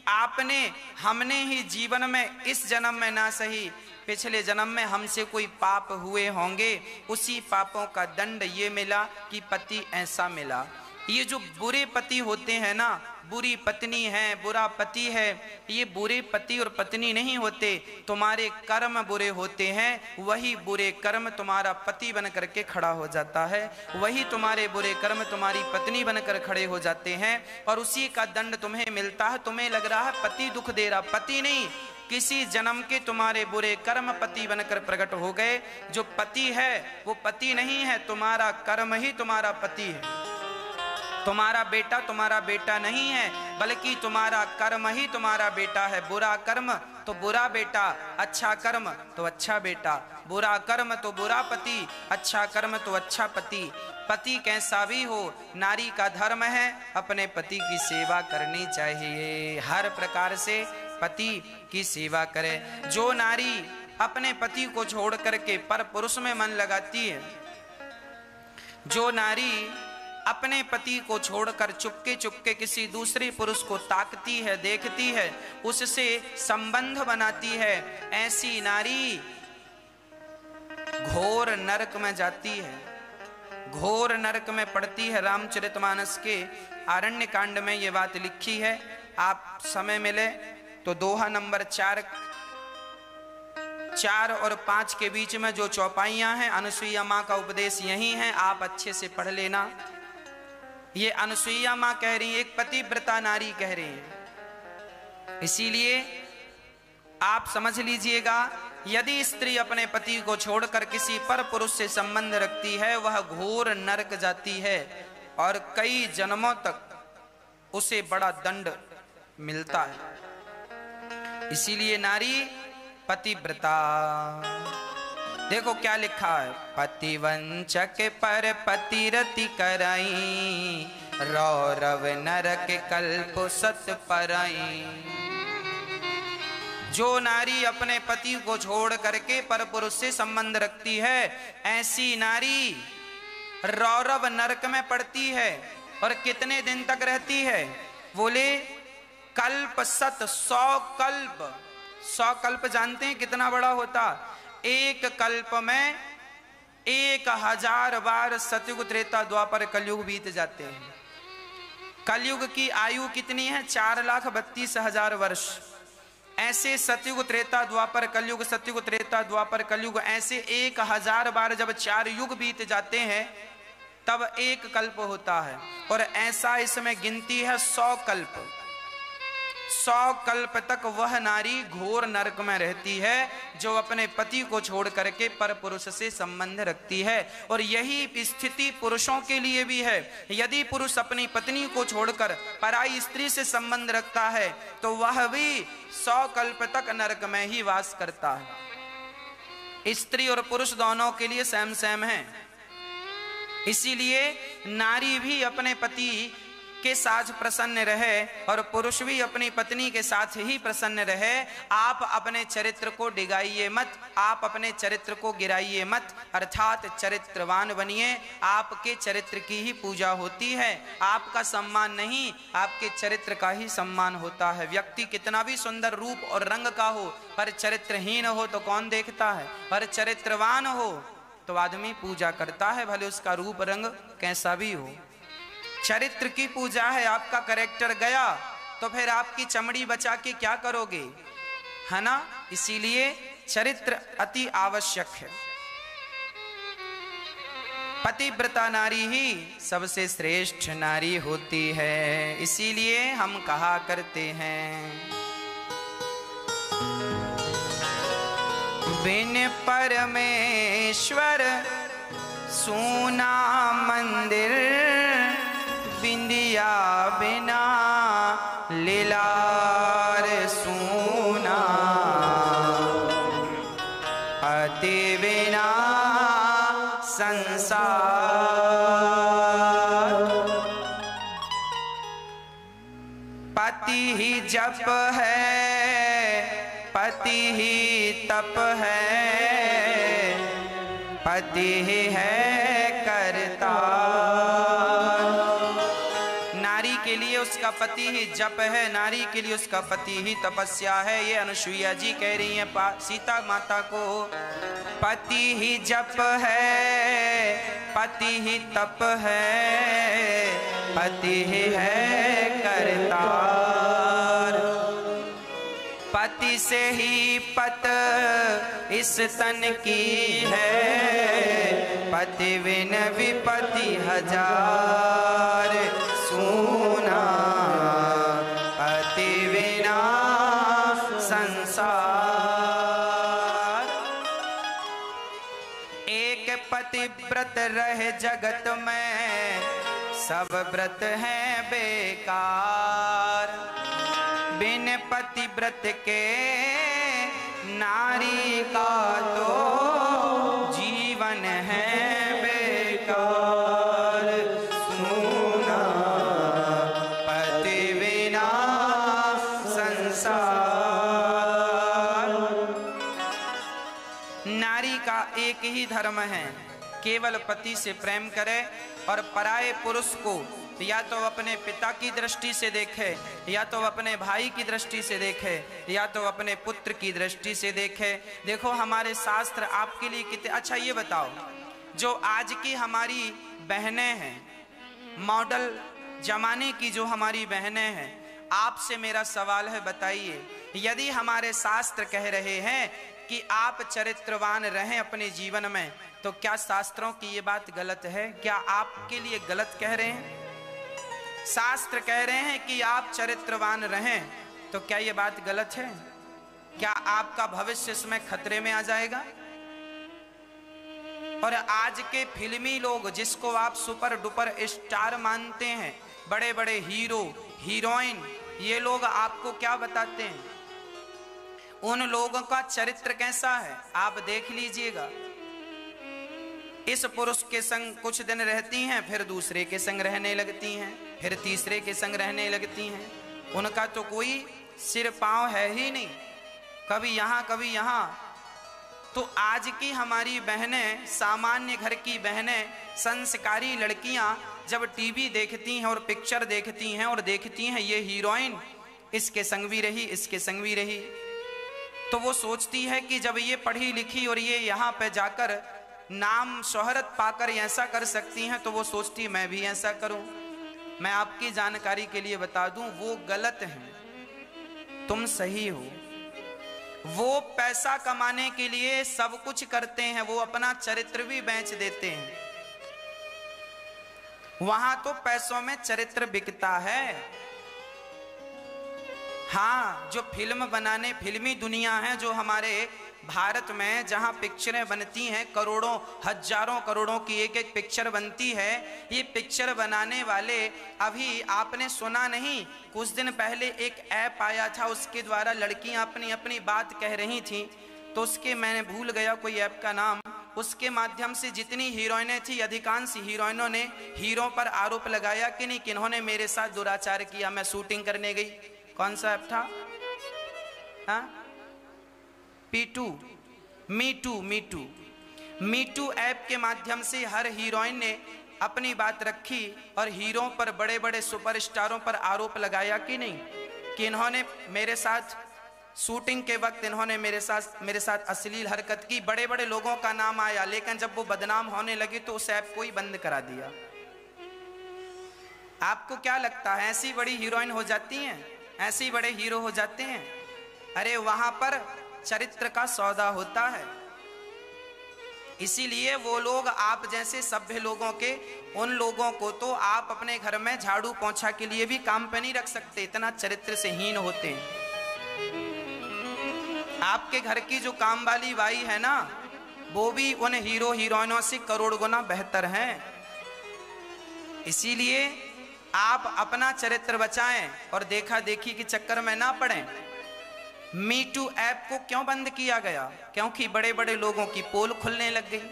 हमने ही जीवन में इस जन्म में ना सही, पिछले जन्म में हमसे कोई पाप हुए होंगे, उसी पापों का दंड ये मिला कि पति ऐसा मिला। ये जो बुरे पति होते हैं ना, बुरी पत्नी है, बुरा पति है, ये बुरे पति और पत्नी नहीं होते, तुम्हारे कर्म बुरे होते हैं, वही बुरे कर्म तुम्हारा पति बन करके खड़ा हो जाता है, वही तुम्हारे बुरे कर्म तुम्हारी पत्नी बनकर खड़े हो जाते हैं, और उसी का दंड तुम्हें मिलता है। तुम्हें लग रहा है पति दुख दे रहा, पति नहीं, किसी जन्म के तुम्हारे बुरे कर्म पति बनकर प्रकट हो गए। जो पति है वो पति नहीं है, तुम्हारा कर्म ही तुम्हारा पति है। तुम्हारा बेटा नहीं है, बल्कि तुम्हारा कर्म ही तुम्हारा बेटा है। बुरा कर्म तो बुरा बेटा, अच्छा कर्म तो अच्छा बेटा। बुरा कर्म तो बुरा पति, अच्छा कर्म तो अच्छा पति। पति कैसा भी हो, नारी का धर्म है अपने पति की सेवा करनी चाहिए। हर प्रकार से पति की सेवा करे। जो नारी अपने पति को छोड़ करके पर पुरुष में मन लगाती है, जो नारी अपने पति को छोड़कर चुपके चुपके किसी दूसरे पुरुष को ताकती है, देखती है, उससे संबंध बनाती है, ऐसी नारी घोर नरक में जाती है, घोर नरक में पड़ती है। रामचरितमानस के आरण्य कांड में ये बात लिखी है। आप समय मिले तो दोहा नंबर 4 और 5 के बीच में जो चौपाइयां हैं, अनुसुईया माँ का उपदेश यही है, आप अच्छे से पढ़ लेना। ये अनुसुईया माँ कह रही है, एक पतिव्रता नारी कह रही है। इसीलिए आप समझ लीजिएगा, यदि स्त्री अपने पति को छोड़कर किसी पर पुरुष से संबंध रखती है, वह घोर नरक जाती है और कई जन्मों तक उसे बड़ा दंड मिलता है। इसीलिए नारी पतिव्रता। देखो क्या लिखा है, पतिवंचक पर पतिरति कराई, रौरव नरक कल्प सत पराई। जो नारी अपने पति को छोड़ करके पर पुरुष से संबंध रखती है, ऐसी नारी रौरव नरक में पड़ती है। और कितने दिन तक रहती है? बोले कल्प सत, 100 कल्प। 100 कल्प जानते हैं कितना बड़ा होता? एक कल्प में 1000 बार सतयुग त्रेता द्वापर कलयुग बीत जाते हैं। कलयुग की आयु कितनी है? 4,32,000 वर्ष। ऐसे सतयुग त्रेता द्वापर कलयुग, सतयुग त्रेता द्वापर कलयुग, ऐसे 1000 बार जब 4 युग बीत जाते हैं तब एक कल्प होता है। और ऐसा इसमें गिनती है 100 कल्प। 100 कल्प तक वह नारी घोर नरक में रहती है जो अपने पति को छोड़ करके पर पुरुष से संबंध रखती है। और यही स्थिति पुरुषों के लिए भी है। यदि पुरुष अपनी पत्नी को छोड़कर पराई स्त्री से संबंध रखता है तो वह भी 100 कल्प तक नरक में ही वास करता है। स्त्री और पुरुष दोनों के लिए सेम सेम है। इसीलिए नारी भी अपने पति के साथ प्रसन्न रहे और पुरुष भी अपनी पत्नी के साथ ही प्रसन्न रहे। आप अपने चरित्र को डिगाइए मत, आप अपने चरित्र को गिराइए मत, अर्थात चरित्रवान बनिए। आपके चरित्र की ही पूजा होती है, आपका सम्मान नहीं, आपके चरित्र का ही सम्मान होता है। व्यक्ति कितना भी सुंदर रूप और रंग का हो, पर चरित्रहीन हो तो कौन देखता है? पर चरित्रवान हो तो आदमी पूजा करता है, भले उसका रूप रंग कैसा भी हो। चरित्र की पूजा है। आपका कैरेक्टर गया तो फिर आपकी चमड़ी बचा के क्या करोगे, है ना? इसीलिए चरित्र अति आवश्यक है। पतिव्रता नारी ही सबसे श्रेष्ठ नारी होती है। इसीलिए हम कहा करते हैं, बिन परमेश्वर सूना मंदिर, बिंदिया बिना लीलार सूना, पति बिना संसार। पति ही जप है, पति ही तप है, पति ही है करता। नारी के लिए उसका पति ही जप है, नारी के लिए उसका पति ही तपस्या है। ये अनुसुईया जी कह रही हैं सीता माता को, पति ही जप है, पति ही तप है, पति है करतार। पति से ही पत इस तन की है, पति बिन विपति हजार। सुना पति बिना संसार। एक पति व्रत रहे जगत में, सब व्रत हैं बेकार। बिन पति व्रत के नारी का तो जीवन है बेकार। सुना पति बिना संसार। नारी का एक ही धर्म है, केवल पति से प्रेम करे और पराये पुरुष को या तो अपने पिता की दृष्टि से देखे, या तो अपने भाई की दृष्टि से देखे, या तो अपने पुत्र की दृष्टि से देखे। देखो हमारे शास्त्र आपके लिए कितने। अच्छा ये बताओ, जो आज की हमारी बहनें हैं, मॉडल जमाने की जो हमारी बहनें हैं, आपसे मेरा सवाल है, बताइए यदि हमारे शास्त्र कह रहे हैं कि आप चरित्रवान रहें अपने जीवन में, तो क्या शास्त्रों की ये बात गलत है? क्या आपके लिए गलत कह रहे हैं? शास्त्र कह रहे हैं कि आप चरित्रवान रहें, तो क्या ये बात गलत है? क्या आपका भविष्य इसमें खतरे में आ जाएगा? और आज के फिल्मी लोग, जिसको आप सुपर डुपर स्टार मानते हैं, बड़े बड़े हीरो हीरोइन, ये लोग आपको क्या बताते हैं? उन लोगों का चरित्र कैसा है आप देख लीजिएगा। इस पुरुष के संग कुछ दिन रहती हैं, फिर दूसरे के संग रहने लगती हैं, फिर तीसरे के संग रहने लगती हैं। उनका तो कोई सिर पांव है ही नहीं, कभी यहाँ कभी यहाँ। तो आज की हमारी बहनें, सामान्य घर की बहनें, संस्कारी लड़कियां जब टीवी देखती हैं और पिक्चर देखती हैं और देखती हैं ये हीरोइन इसके संग भी रही, इसके संग भी रही, तो वो सोचती है कि जब ये पढ़ी लिखी और ये यहाँ पे जाकर नाम शोहरत पाकर ऐसा कर सकती हैं, तो वो सोचती मैं भी ऐसा करूं। मैं आपकी जानकारी के लिए बता दूं, वो गलत है, तुम सही हो। वो पैसा कमाने के लिए सब कुछ करते हैं, वो अपना चरित्र भी बेच देते हैं। वहां तो पैसों में चरित्र बिकता है। हाँ, जो फिल्म बनाने, फिल्मी दुनिया है जो हमारे भारत में, जहां पिक्चरें बनती हैं, करोड़ों हजारों करोड़ों की एक एक पिक्चर बनती है। ये पिक्चर बनाने वाले, अभी आपने सुना नहीं, कुछ दिन पहले एक ऐप आया था, उसके द्वारा लड़कियां अपनी अपनी बात कह रही थी, तो उसके मैंने भूल गया कोई ऐप का नाम। उसके माध्यम से जितनी हीरोइनें थी, अधिकांश हीरोइनों ने हीरो पर आरोप लगाया कि नहीं, किन्होंने मेरे साथ दुराचार किया, मैं शूटिंग करने गई। कौन सा ऐप था? हाँ, मीटू ऐप के माध्यम से हर हीरोइन ने अपनी बात रखी और हीरो पर, बड़े बड़े सुपरस्टारों पर आरोप लगाया कि नहीं, कि इन्होंने मेरे साथ शूटिंग के वक्त इन्होंने मेरे साथ अश्लील हरकत की। बड़े बड़े लोगों का नाम आया, लेकिन जब वो बदनाम होने लगी तो उस ऐप को ही बंद करा दिया। आपको क्या लगता है ऐसी बड़ी हीरोइन हो जाती हैं, ऐसी बड़े हीरो हो जाते हैं? अरे वहां पर चरित्र का सौदा होता है। इसीलिए वो लोग, आप जैसे सभ्य लोगों के, उन लोगों को तो आप अपने घर में झाड़ू पोंछा के लिए भी काम पे नहीं रख सकते, इतना चरित्र से हीन होते हैं। आपके घर की जो काम वाली बाई है ना, वो भी उन हीरो हीरोइनों से करोड़ गुना बेहतर हैं। इसीलिए आप अपना चरित्र बचाएं और देखा देखी के चक्कर में ना पड़ें। मीटू ऐप को क्यों बंद किया गया? क्योंकि बड़े बड़े लोगों की पोल खुलने लग गई,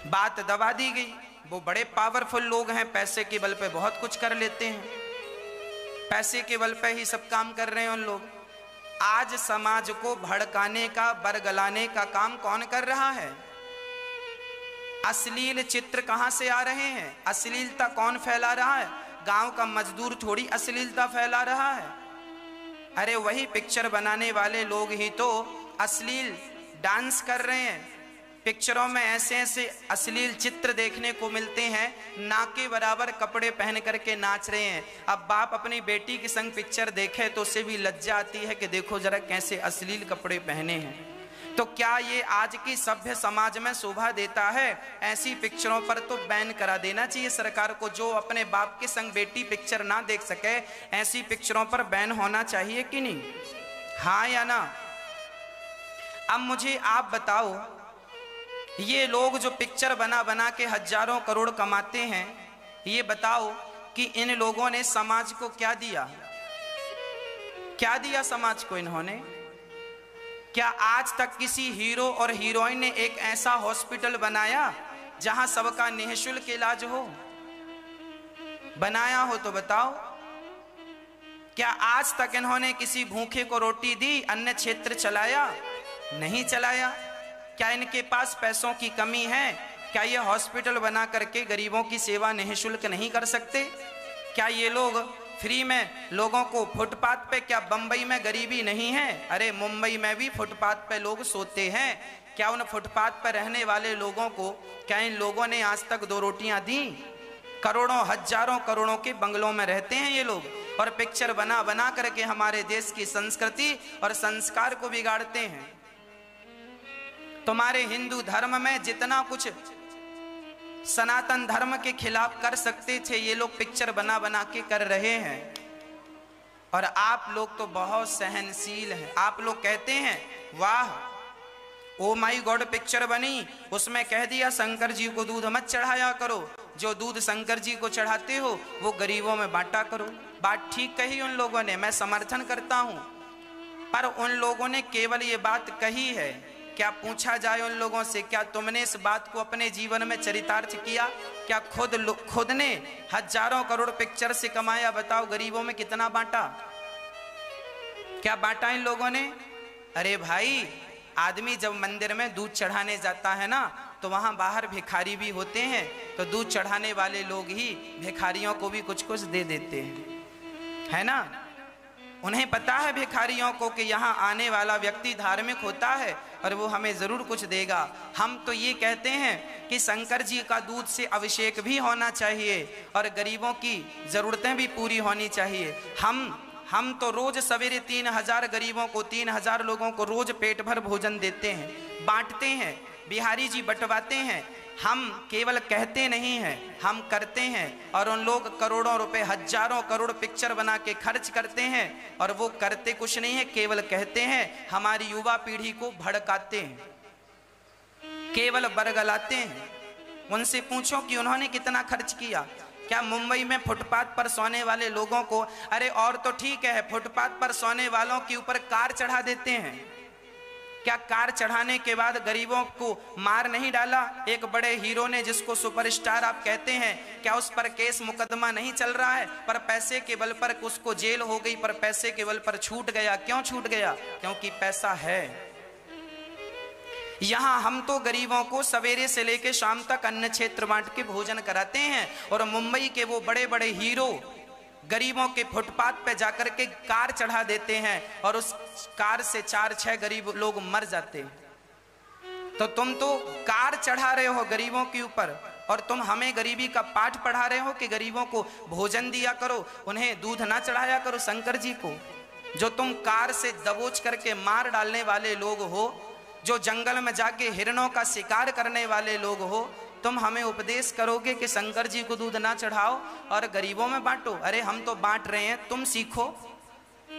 बात दबा दी गई। वो बड़े पावरफुल लोग हैं, पैसे के बल पे बहुत कुछ कर लेते हैं, पैसे के बल पे ही सब काम कर रहे हैं उन लोग। आज समाज को भड़काने का, बरगलाने का काम कौन कर रहा है? अश्लील चित्र कहां से आ रहे हैं? अश्लीलता कौन फैला रहा है? गांव का मजदूर थोड़ी अश्लीलता फैला रहा है। अरे वही पिक्चर बनाने वाले लोग ही तो अश्लील डांस कर रहे हैं, पिक्चरों में ऐसे ऐसे अश्लील चित्र देखने को मिलते हैं, ना के बराबर कपड़े पहन करके नाच रहे हैं। अब बाप अपनी बेटी के संग पिक्चर देखे तो उसे भी लज्जा आती है कि देखो जरा कैसे अश्लील कपड़े पहने हैं। तो क्या ये आज की सभ्य समाज में शोभा देता है? ऐसी पिक्चरों पर तो बैन करा देना चाहिए सरकार को। जो अपने बाप के संग बेटी पिक्चर ना देख सके, ऐसी पिक्चरों पर बैन होना चाहिए कि नहीं? हाँ या ना? अब मुझे आप बताओ, ये लोग जो पिक्चर बना बना के हजारों करोड़ कमाते हैं, ये बताओ कि इन लोगों ने समाज को क्या दिया? क्या दिया समाज को इन्होंने? क्या आज तक किसी हीरो और हीरोइन ने एक ऐसा हॉस्पिटल बनाया जहां सबका निःशुल्क इलाज हो? बनाया हो तो बताओ। क्या आज तक इन्होंने किसी भूखे को रोटी दी, अन्य क्षेत्र चलाया? नहीं चलाया। क्या इनके पास पैसों की कमी है? क्या ये हॉस्पिटल बना करके गरीबों की सेवा निःशुल्क नहीं कर सकते? क्या ये लोग फ्री में लोगों को फुटपाथ पे, क्या बंबई में गरीबी नहीं है? अरे मुंबई में भी फुटपाथ पे लोग सोते हैं। क्या उन फुटपाथ पर रहने वाले लोगों को क्या इन लोगों ने आज तक 2 रोटियां दी? करोड़ों हजारों करोड़ों के बंगलों में रहते हैं ये लोग और पिक्चर बना बना करके हमारे देश की संस्कृति और संस्कार को बिगाड़ते हैं। तुम्हारे हिंदू धर्म में जितना कुछ सनातन धर्म के खिलाफ कर सकते थे, ये लोग पिक्चर बना बना के कर रहे हैं। और आप लोग तो बहुत सहनशील हैं। आप लोग कहते हैं वाह, ओ माई गॉड पिक्चर बनी, उसमें कह दिया शंकर जी को दूध मत चढ़ाया करो, जो दूध शंकर जी को चढ़ाते हो वो गरीबों में बांटा करो। बात ठीक कही उन लोगों ने, मैं समर्थन करता हूं, पर उन लोगों ने केवल ये बात कही है। क्या पूछा जाए उन लोगों से, क्या तुमने इस बात को अपने जीवन में चरितार्थ किया? क्या खुद ने हजारों करोड़ पिक्चर से कमाया? बताओ गरीबों में कितना बांटा? क्या बांटा इन लोगों ने? अरे भाई, आदमी जब मंदिर में दूध चढ़ाने जाता है ना, तो वहां बाहर भिखारी भी होते हैं, तो दूध चढ़ाने वाले लोग ही भिखारियों को भी कुछ कुछ दे देते हैं, है ना? उन्हें पता है भिखारियों को कि यहाँ आने वाला व्यक्ति धार्मिक होता है और वो हमें जरूर कुछ देगा। हम तो ये कहते हैं कि शंकर जी का दूध से अभिषेक भी होना चाहिए और गरीबों की जरूरतें भी पूरी होनी चाहिए। हम तो रोज सवेरे 3000 गरीबों को, 3000 लोगों को रोज पेट भर भोजन देते हैं, बांटते हैं। बिहारी जी बंटवाते हैं। हम केवल कहते नहीं हैं, हम करते हैं। और उन लोग करोड़ों रुपए, हजारों करोड़ पिक्चर बना के खर्च करते हैं और वो करते कुछ नहीं है, केवल कहते हैं। हमारी युवा पीढ़ी को भड़काते हैं, केवल बरगलाते हैं। उनसे पूछो कि उन्होंने कितना खर्च किया। क्या मुंबई में फुटपाथ पर सोने वाले लोगों को, अरे और तो ठीक है, फुटपाथ पर सोने वालों के ऊपर कार चढ़ा देते हैं। क्या कार चढ़ाने के बाद गरीबों को मार नहीं डाला? एक बड़े हीरो ने, जिसको सुपरस्टार आप कहते हैं, क्या उस पर केस मुकदमा नहीं चल रहा है? पर पैसे के बल पर उसको जेल हो गई, पर पैसे के बल पर छूट गया। क्यों छूट गया? क्योंकि पैसा है। यहाँ हम तो गरीबों को सवेरे से लेकर शाम तक अन्न क्षेत्र बांट के भोजन कराते हैं और मुंबई के वो बड़े बड़े हीरो गरीबों के फुटपाथ पे जाकर के कार चढ़ा देते हैं और उस कार से 4-6 गरीब लोग मर जाते हैं। तो तुम तो कार चढ़ा रहे हो गरीबों के ऊपर और तुम हमें गरीबी का पाठ पढ़ा रहे हो कि गरीबों को भोजन दिया करो, उन्हें दूध ना चढ़ाया करो शंकर जी को। जो तुम कार से दबोच करके मार डालने वाले लोग हो, जो जंगल में जाके हिरणों का शिकार करने वाले लोग हो, तुम हमें उपदेश करोगे कि शंकर जी को दूध ना चढ़ाओ और गरीबों में बांटो। अरे हम तो बांट रहे हैं, तुम सीखो।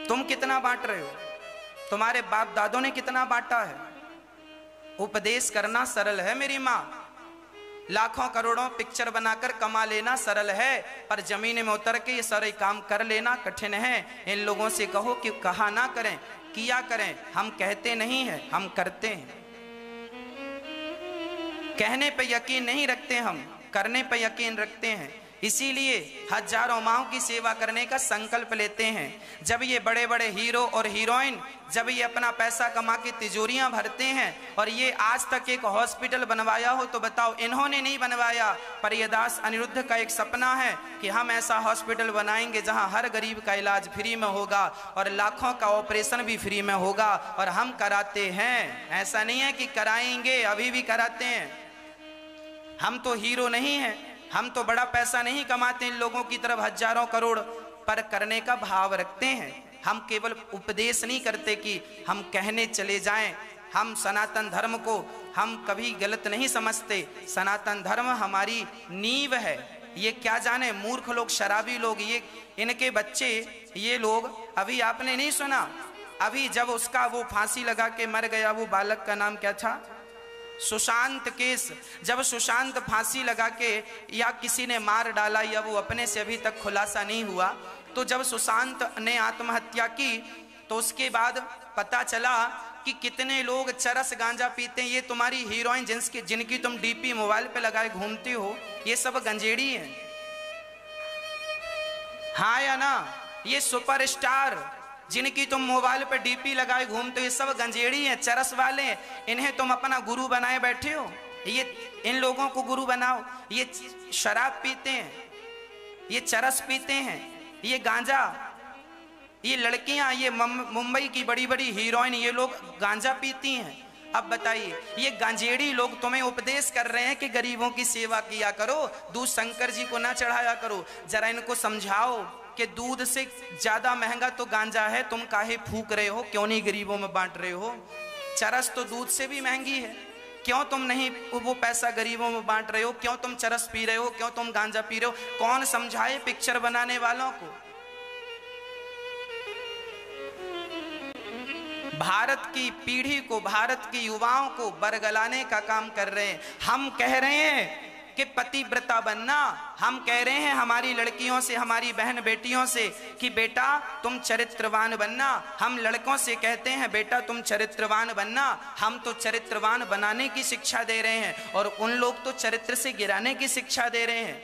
तुम कितना बांट रहे हो? तुम्हारे बाप दादों ने कितना बांटा है? उपदेश करना सरल है मेरी माँ, लाखों करोड़ों पिक्चर बनाकर कमा लेना सरल है, पर जमीन में उतर के ये सारे काम कर लेना कठिन है। इन लोगों से कहो कि कहा ना करें, किया करें। हम कहते नहीं हैं, हम करते हैं। कहने पे यकीन नहीं रखते हम, करने पे यकीन रखते हैं। इसीलिए हजारों माओं की सेवा करने का संकल्प लेते हैं। जब ये बड़े बड़े हीरो और हीरोइन जब ये अपना पैसा कमा के तिजोरियां भरते हैं और ये आज तक एक हॉस्पिटल बनवाया हो तो बताओ, इन्होंने नहीं बनवाया। प्रियदास अनिरुद्ध का एक सपना है कि हम ऐसा हॉस्पिटल बनाएंगे जहां हर गरीब का इलाज फ्री में होगा और लाखों का ऑपरेशन भी फ्री में होगा, और हम कराते हैं। ऐसा नहीं है कि कराएंगे, अभी भी कराते हैं। हम तो हीरो नहीं हैं, हम तो बड़ा पैसा नहीं कमाते इन लोगों की तरफ हजारों करोड़, पर करने का भाव रखते हैं। हम केवल उपदेश नहीं करते कि हम कहने चले जाएं। हम सनातन धर्म को हम कभी गलत नहीं समझते। सनातन धर्म हमारी नींव है। ये क्या जाने मूर्ख लोग, शराबी लोग, ये इनके बच्चे, ये लोग, अभी आपने नहीं सुना, अभी जब उसका वो फांसी लगा के मर गया, वो बालक का नाम क्या था, सुशांत केस, जब सुशांत फांसी लगा के या किसी ने मार डाला या वो अपने से अभी तक खुलासा नहीं हुआ, तो जब सुशांत ने आत्महत्या की तो उसके बाद पता चला कि कितने लोग चरस गांजा पीते हैं। ये तुम्हारी हीरोइन जिनकी तुम डीपी मोबाइल पे लगाए घूमते हो, ये सब गंजेड़ी हैं, हाँ या ना? ये सुपरस्टार जिनकी तुम मोबाइल पे डीपी लगाए घूमते हो, ये सब गंजेड़ी हैं, चरस वाले। इन्हें तुम अपना गुरु बनाए बैठे हो। ये इन लोगों को गुरु बनाओ। ये शराब पीते हैं, ये चरस पीते हैं, ये गांजा, ये लड़कियां, ये मुंबई की बड़ी बड़ी हीरोइन, ये लोग गांजा पीती हैं। अब बताइए, ये गांजेड़ी लोग तुम्हें उपदेश कर रहे हैं कि गरीबों की सेवा किया करो, दूध शंकर जी को ना चढ़ाया करो। जरा इनको समझाओ कि दूध से ज्यादा महंगा तो गांजा है, तुम काहे फूक रहे हो, क्यों नहीं गरीबों में बांट रहे हो? चरस तो दूध से भी महंगी है, क्यों तुम नहीं वो पैसा गरीबों में बांट रहे हो? क्यों तुम चरस पी रहे हो? क्यों तुम गांजा पी रहे हो? कौन समझाए पिक्चर बनाने वालों को? भारत की पीढ़ी को, भारत की युवाओं को बरगलाने का काम कर रहे हैं। हम कह रहे हैं कि पतिव्रता बनना, हम कह रहे हैं हमारी लड़कियों से, हमारी बहन बेटियों से कि बेटा तुम चरित्रवान बनना। हम लड़कों से कहते हैं बेटा तुम चरित्रवान बनना। हम तो चरित्रवान बनाने की शिक्षा दे रहे हैं और उन लोग तो चरित्र से गिराने की शिक्षा दे रहे हैं।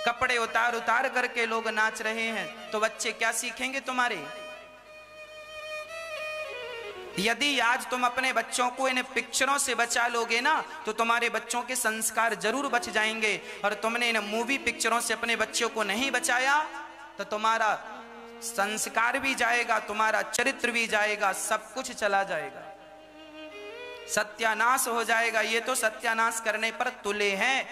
कपड़े उतार उतार करके लोग नाच रहे हैं, तो बच्चे क्या सीखेंगे तुम्हारे? यदि आज तुम अपने बच्चों को इन पिक्चरों से बचा लोगे ना, तो तुम्हारे बच्चों के संस्कार जरूर बच जाएंगे। और तुमने इन मूवी पिक्चरों से अपने बच्चों को नहीं बचाया तो तुम्हारा संस्कार भी जाएगा, तुम्हारा चरित्र भी जाएगा, सब कुछ चला जाएगा, सत्यानाश हो जाएगा। ये तो सत्यानाश करने पर तुले हैं।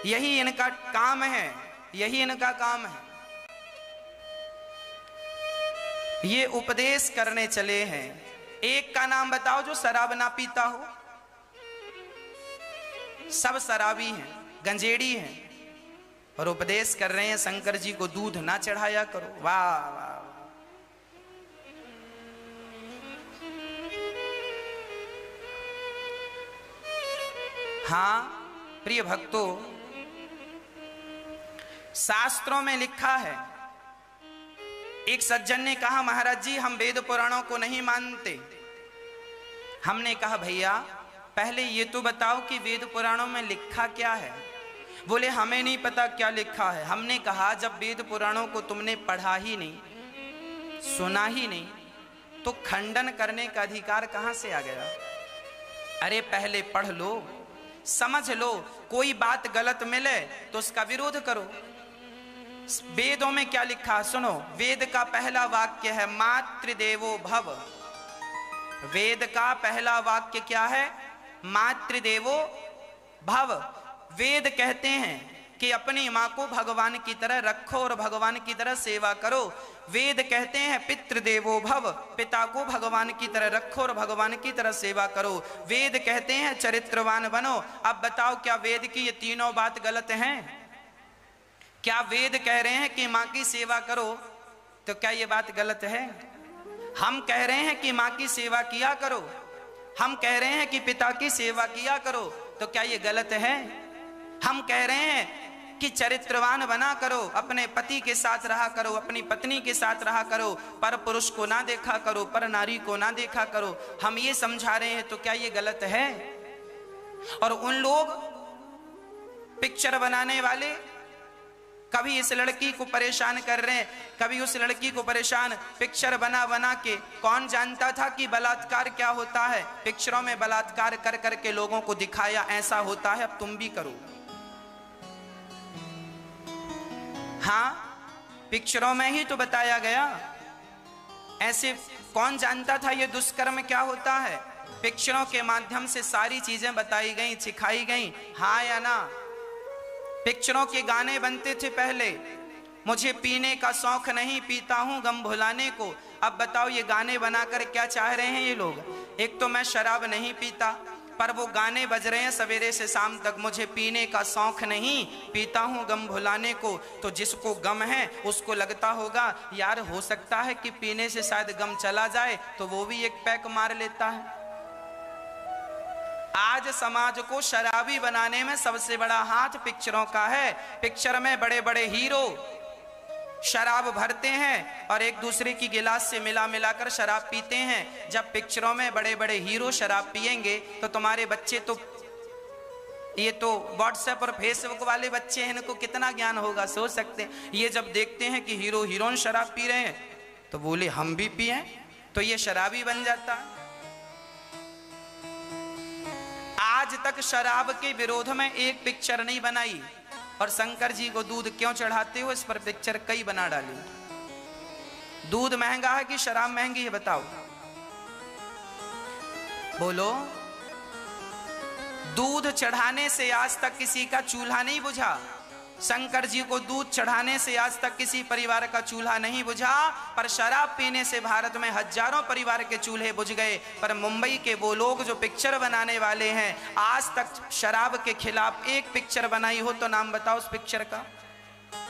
यही इनका काम है, यही इनका काम है। ये उपदेश करने चले हैं। एक का नाम बताओ जो शराब ना पीता हो। सब शराबी हैं, गंजेड़ी हैं, और उपदेश कर रहे हैं शंकर जी को दूध ना चढ़ाया करो। वाह वाह। हाँ प्रिय भक्तों, शास्त्रों में लिखा है, एक सज्जन ने कहा महाराज जी हम वेद पुराणों को नहीं मानते। हमने कहा भैया पहले ये तो बताओ कि वेद पुराणों में लिखा क्या है। बोले हमें नहीं पता क्या लिखा है। हमने कहा जब वेद पुराणों को तुमने पढ़ा ही नहीं, सुना ही नहीं, तो खंडन करने का अधिकार कहां से आ गया? अरे पहले पढ़ लो, समझ लो, कोई बात गलत मिले तो उसका विरोध करो। वेदों में क्या लिखा सुनो। वेद का पहला वाक्य है मातृदेवो भव। वेद का पहला वाक्य क्या है? मातृदेवो भव। वेद कहते हैं कि अपनी माँ को भगवान की तरह रखो और भगवान की तरह सेवा करो। वेद कहते हैं पितृदेवो भव, पिता को भगवान की तरह रखो और भगवान की तरह सेवा करो। वेद कहते हैं चरित्रवान बनो। अब बताओ क्या वेद की ये तीनों बात गलत हैं? क्या वेद कह रहे हैं कि माँ की सेवा करो, तो क्या ये बात गलत है? हम कह रहे हैं कि माँ की सेवा किया करो, हम कह रहे हैं कि पिता की सेवा किया करो, तो क्या ये गलत है? हम कह रहे हैं कि चरित्रवान बना करो, अपने पति के साथ रहा करो, अपनी पत्नी के साथ रहा करो, पर पुरुष को ना देखा करो, पर नारी को ना देखा करो। हम ये समझा रहे हैं, तो क्या ये गलत है? और उन लोग पिक्चर बनाने वाले कभी इस लड़की को परेशान कर रहे हैं, कभी उस लड़की को परेशान, पिक्चर बना बना के। कौन जानता था कि बलात्कार क्या होता है? पिक्चरों में बलात्कार कर करके लोगों को दिखाया ऐसा होता है, अब तुम भी करो। हाँ, पिक्चरों में ही तो बताया गया। ऐसे कौन जानता था ये दुष्कर्म क्या होता है? पिक्चरों के माध्यम से सारी चीजें बताई गई, सिखाई गई, हाँ या ना? पिक्चरों के गाने बनते थे पहले, मुझे पीने का शौक नहीं, पीता हूं गम भुलाने को। अब बताओ ये गाने बनाकर क्या चाह रहे हैं ये लोग? एक तो मैं शराब नहीं पीता, पर वो गाने बज रहे हैं सवेरे से शाम तक, मुझे पीने का शौक नहीं, पीता हूं गम भुलाने को। तो जिसको गम है उसको लगता होगा यार हो सकता है कि पीने से शायद गम चला जाए, तो वो भी एक पैक मार लेता है। आज समाज को शराबी बनाने में सबसे बड़ा हाथ पिक्चरों का है। पिक्चर में बड़े बड़े हीरो शराब भरते हैं और एक दूसरे की गिलास से मिला मिलाकर शराब पीते हैं। जब पिक्चरों में बड़े बड़े हीरो शराब पिएंगे तो तुम्हारे बच्चे तो, ये तो व्हाट्सएप और फेसबुक वाले बच्चे हैं, इनको कितना ज्ञान होगा सोच सकते हैं। ये जब देखते हैं कि हीरो हीरोइन शराब पी रहे हैं तो बोले हम भी पिए, तो ये शराबी बन जाता है। आज तक शराब के विरोध में एक पिक्चर नहीं बनाई, और शंकर जी को दूध क्यों चढ़ाते हो इस पर पिक्चर कई बना डाली। दूध महंगा है कि शराब महंगी है बताओ? बोलो। दूध चढ़ाने से आज तक किसी का चूल्हा नहीं बुझा। शंकर जी को दूध चढ़ाने से आज तक किसी परिवार का चूल्हा नहीं बुझा, पर शराब पीने से भारत में हजारों परिवार के चूल्हे बुझ गए। पर मुंबई के वो लोग जो पिक्चर बनाने वाले हैं, आज तक शराब के खिलाफ एक पिक्चर बनाई हो तो नाम बताओ उस पिक्चर का?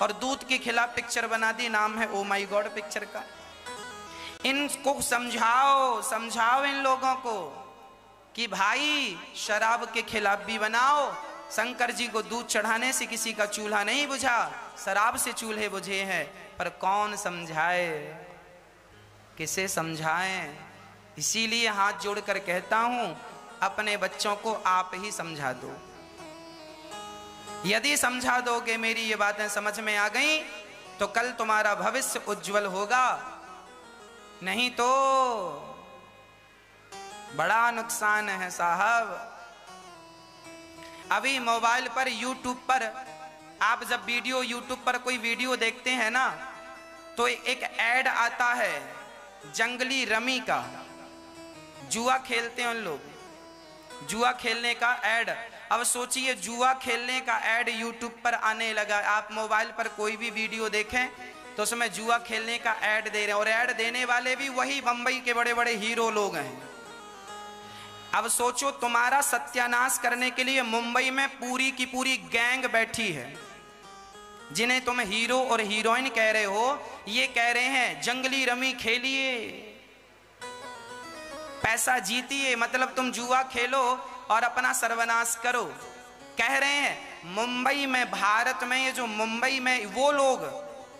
और दूध के खिलाफ पिक्चर बना दी, नाम है ओ माई गॉड पिक्चर का। इनको समझाओ, समझाओ इन लोगों को कि भाई शराब के खिलाफ भी बनाओ। शंकर जी को दूध चढ़ाने से किसी का चूल्हा नहीं बुझा, शराब से चूल्हे बुझे हैं। पर कौन समझाए, किसे समझाएं? इसीलिए हाथ जोड़कर कहता हूं, अपने बच्चों को आप ही समझा दो। यदि समझा दोगे, मेरी ये बातें समझ में आ गई, तो कल तुम्हारा भविष्य उज्जवल होगा, नहीं तो बड़ा नुकसान है साहब। अभी मोबाइल पर यूट्यूब पर आप जब यूट्यूब पर कोई वीडियो देखते हैं ना, तो एक ऐड आता है जंगली रमी का। जुआ खेलते हैं उन लोग, जुआ खेलने का ऐड। अब सोचिए जुआ खेलने का ऐड यूट्यूब पर आने लगा। आप मोबाइल पर कोई भी वीडियो देखें तो उसमें जुआ खेलने का ऐड दे रहे हैं, और ऐड देने वाले भी वही बंबई के बड़े बड़े हीरो लोग हैं। अब सोचो, तुम्हारा सत्यानाश करने के लिए मुंबई में पूरी की पूरी गैंग बैठी है, जिन्हें तुम हीरो और हीरोइन कह रहे हो, ये कह रहे हैं जंगली रमी खेलिए, पैसा जीतिए, मतलब तुम जुआ खेलो और अपना सर्वनाश करो। कह रहे हैं मुंबई में, भारत में, ये जो मुंबई में वो लोग,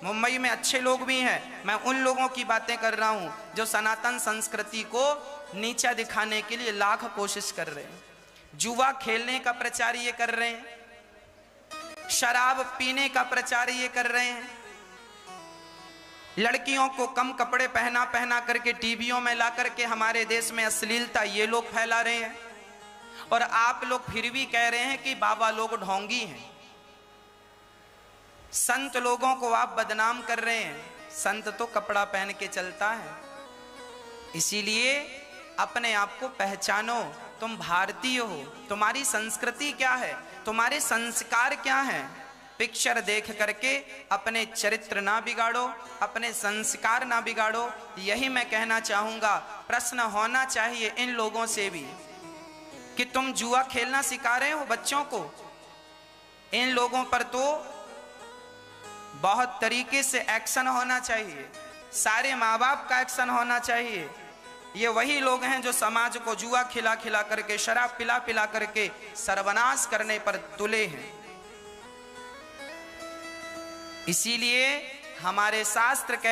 मुंबई में अच्छे लोग भी हैं, मैं उन लोगों की बातें कर रहा हूं जो सनातन संस्कृति को नीचा दिखाने के लिए लाख कोशिश कर रहे हैं। जुआ खेलने का प्रचार ये कर रहे हैं, शराब पीने का प्रचार ये कर रहे हैं, लड़कियों को कम कपड़े पहना पहना करके टीवियों में ला करके हमारे देश में अश्लीलता ये लोग फैला रहे हैं। और आप लोग फिर भी कह रहे हैं कि बाबा लोग ढोंगी हैं। संत लोगों को आप बदनाम कर रहे हैं। संत तो कपड़ा पहन के चलता है। इसीलिए अपने आप को पहचानो, तुम भारतीय हो, तुम्हारी संस्कृति क्या है, तुम्हारे संस्कार क्या हैं। पिक्चर देख करके अपने चरित्र ना बिगाड़ो, अपने संस्कार ना बिगाड़ो। यही मैं कहना चाहूंगा। प्रश्न होना चाहिए इन लोगों से भी कि तुम जुआ खेलना सिखा रहे हो बच्चों को। इन लोगों पर तो बहुत तरीके से एक्शन होना चाहिए, सारे माँ बाप का एक्शन होना चाहिए। ये वही लोग हैं जो समाज को जुआ खिला खिला करके, शराब पिला पिला करके सर्वनाश करने पर तुले हैं। इसीलिए हमारे शास्त्र कह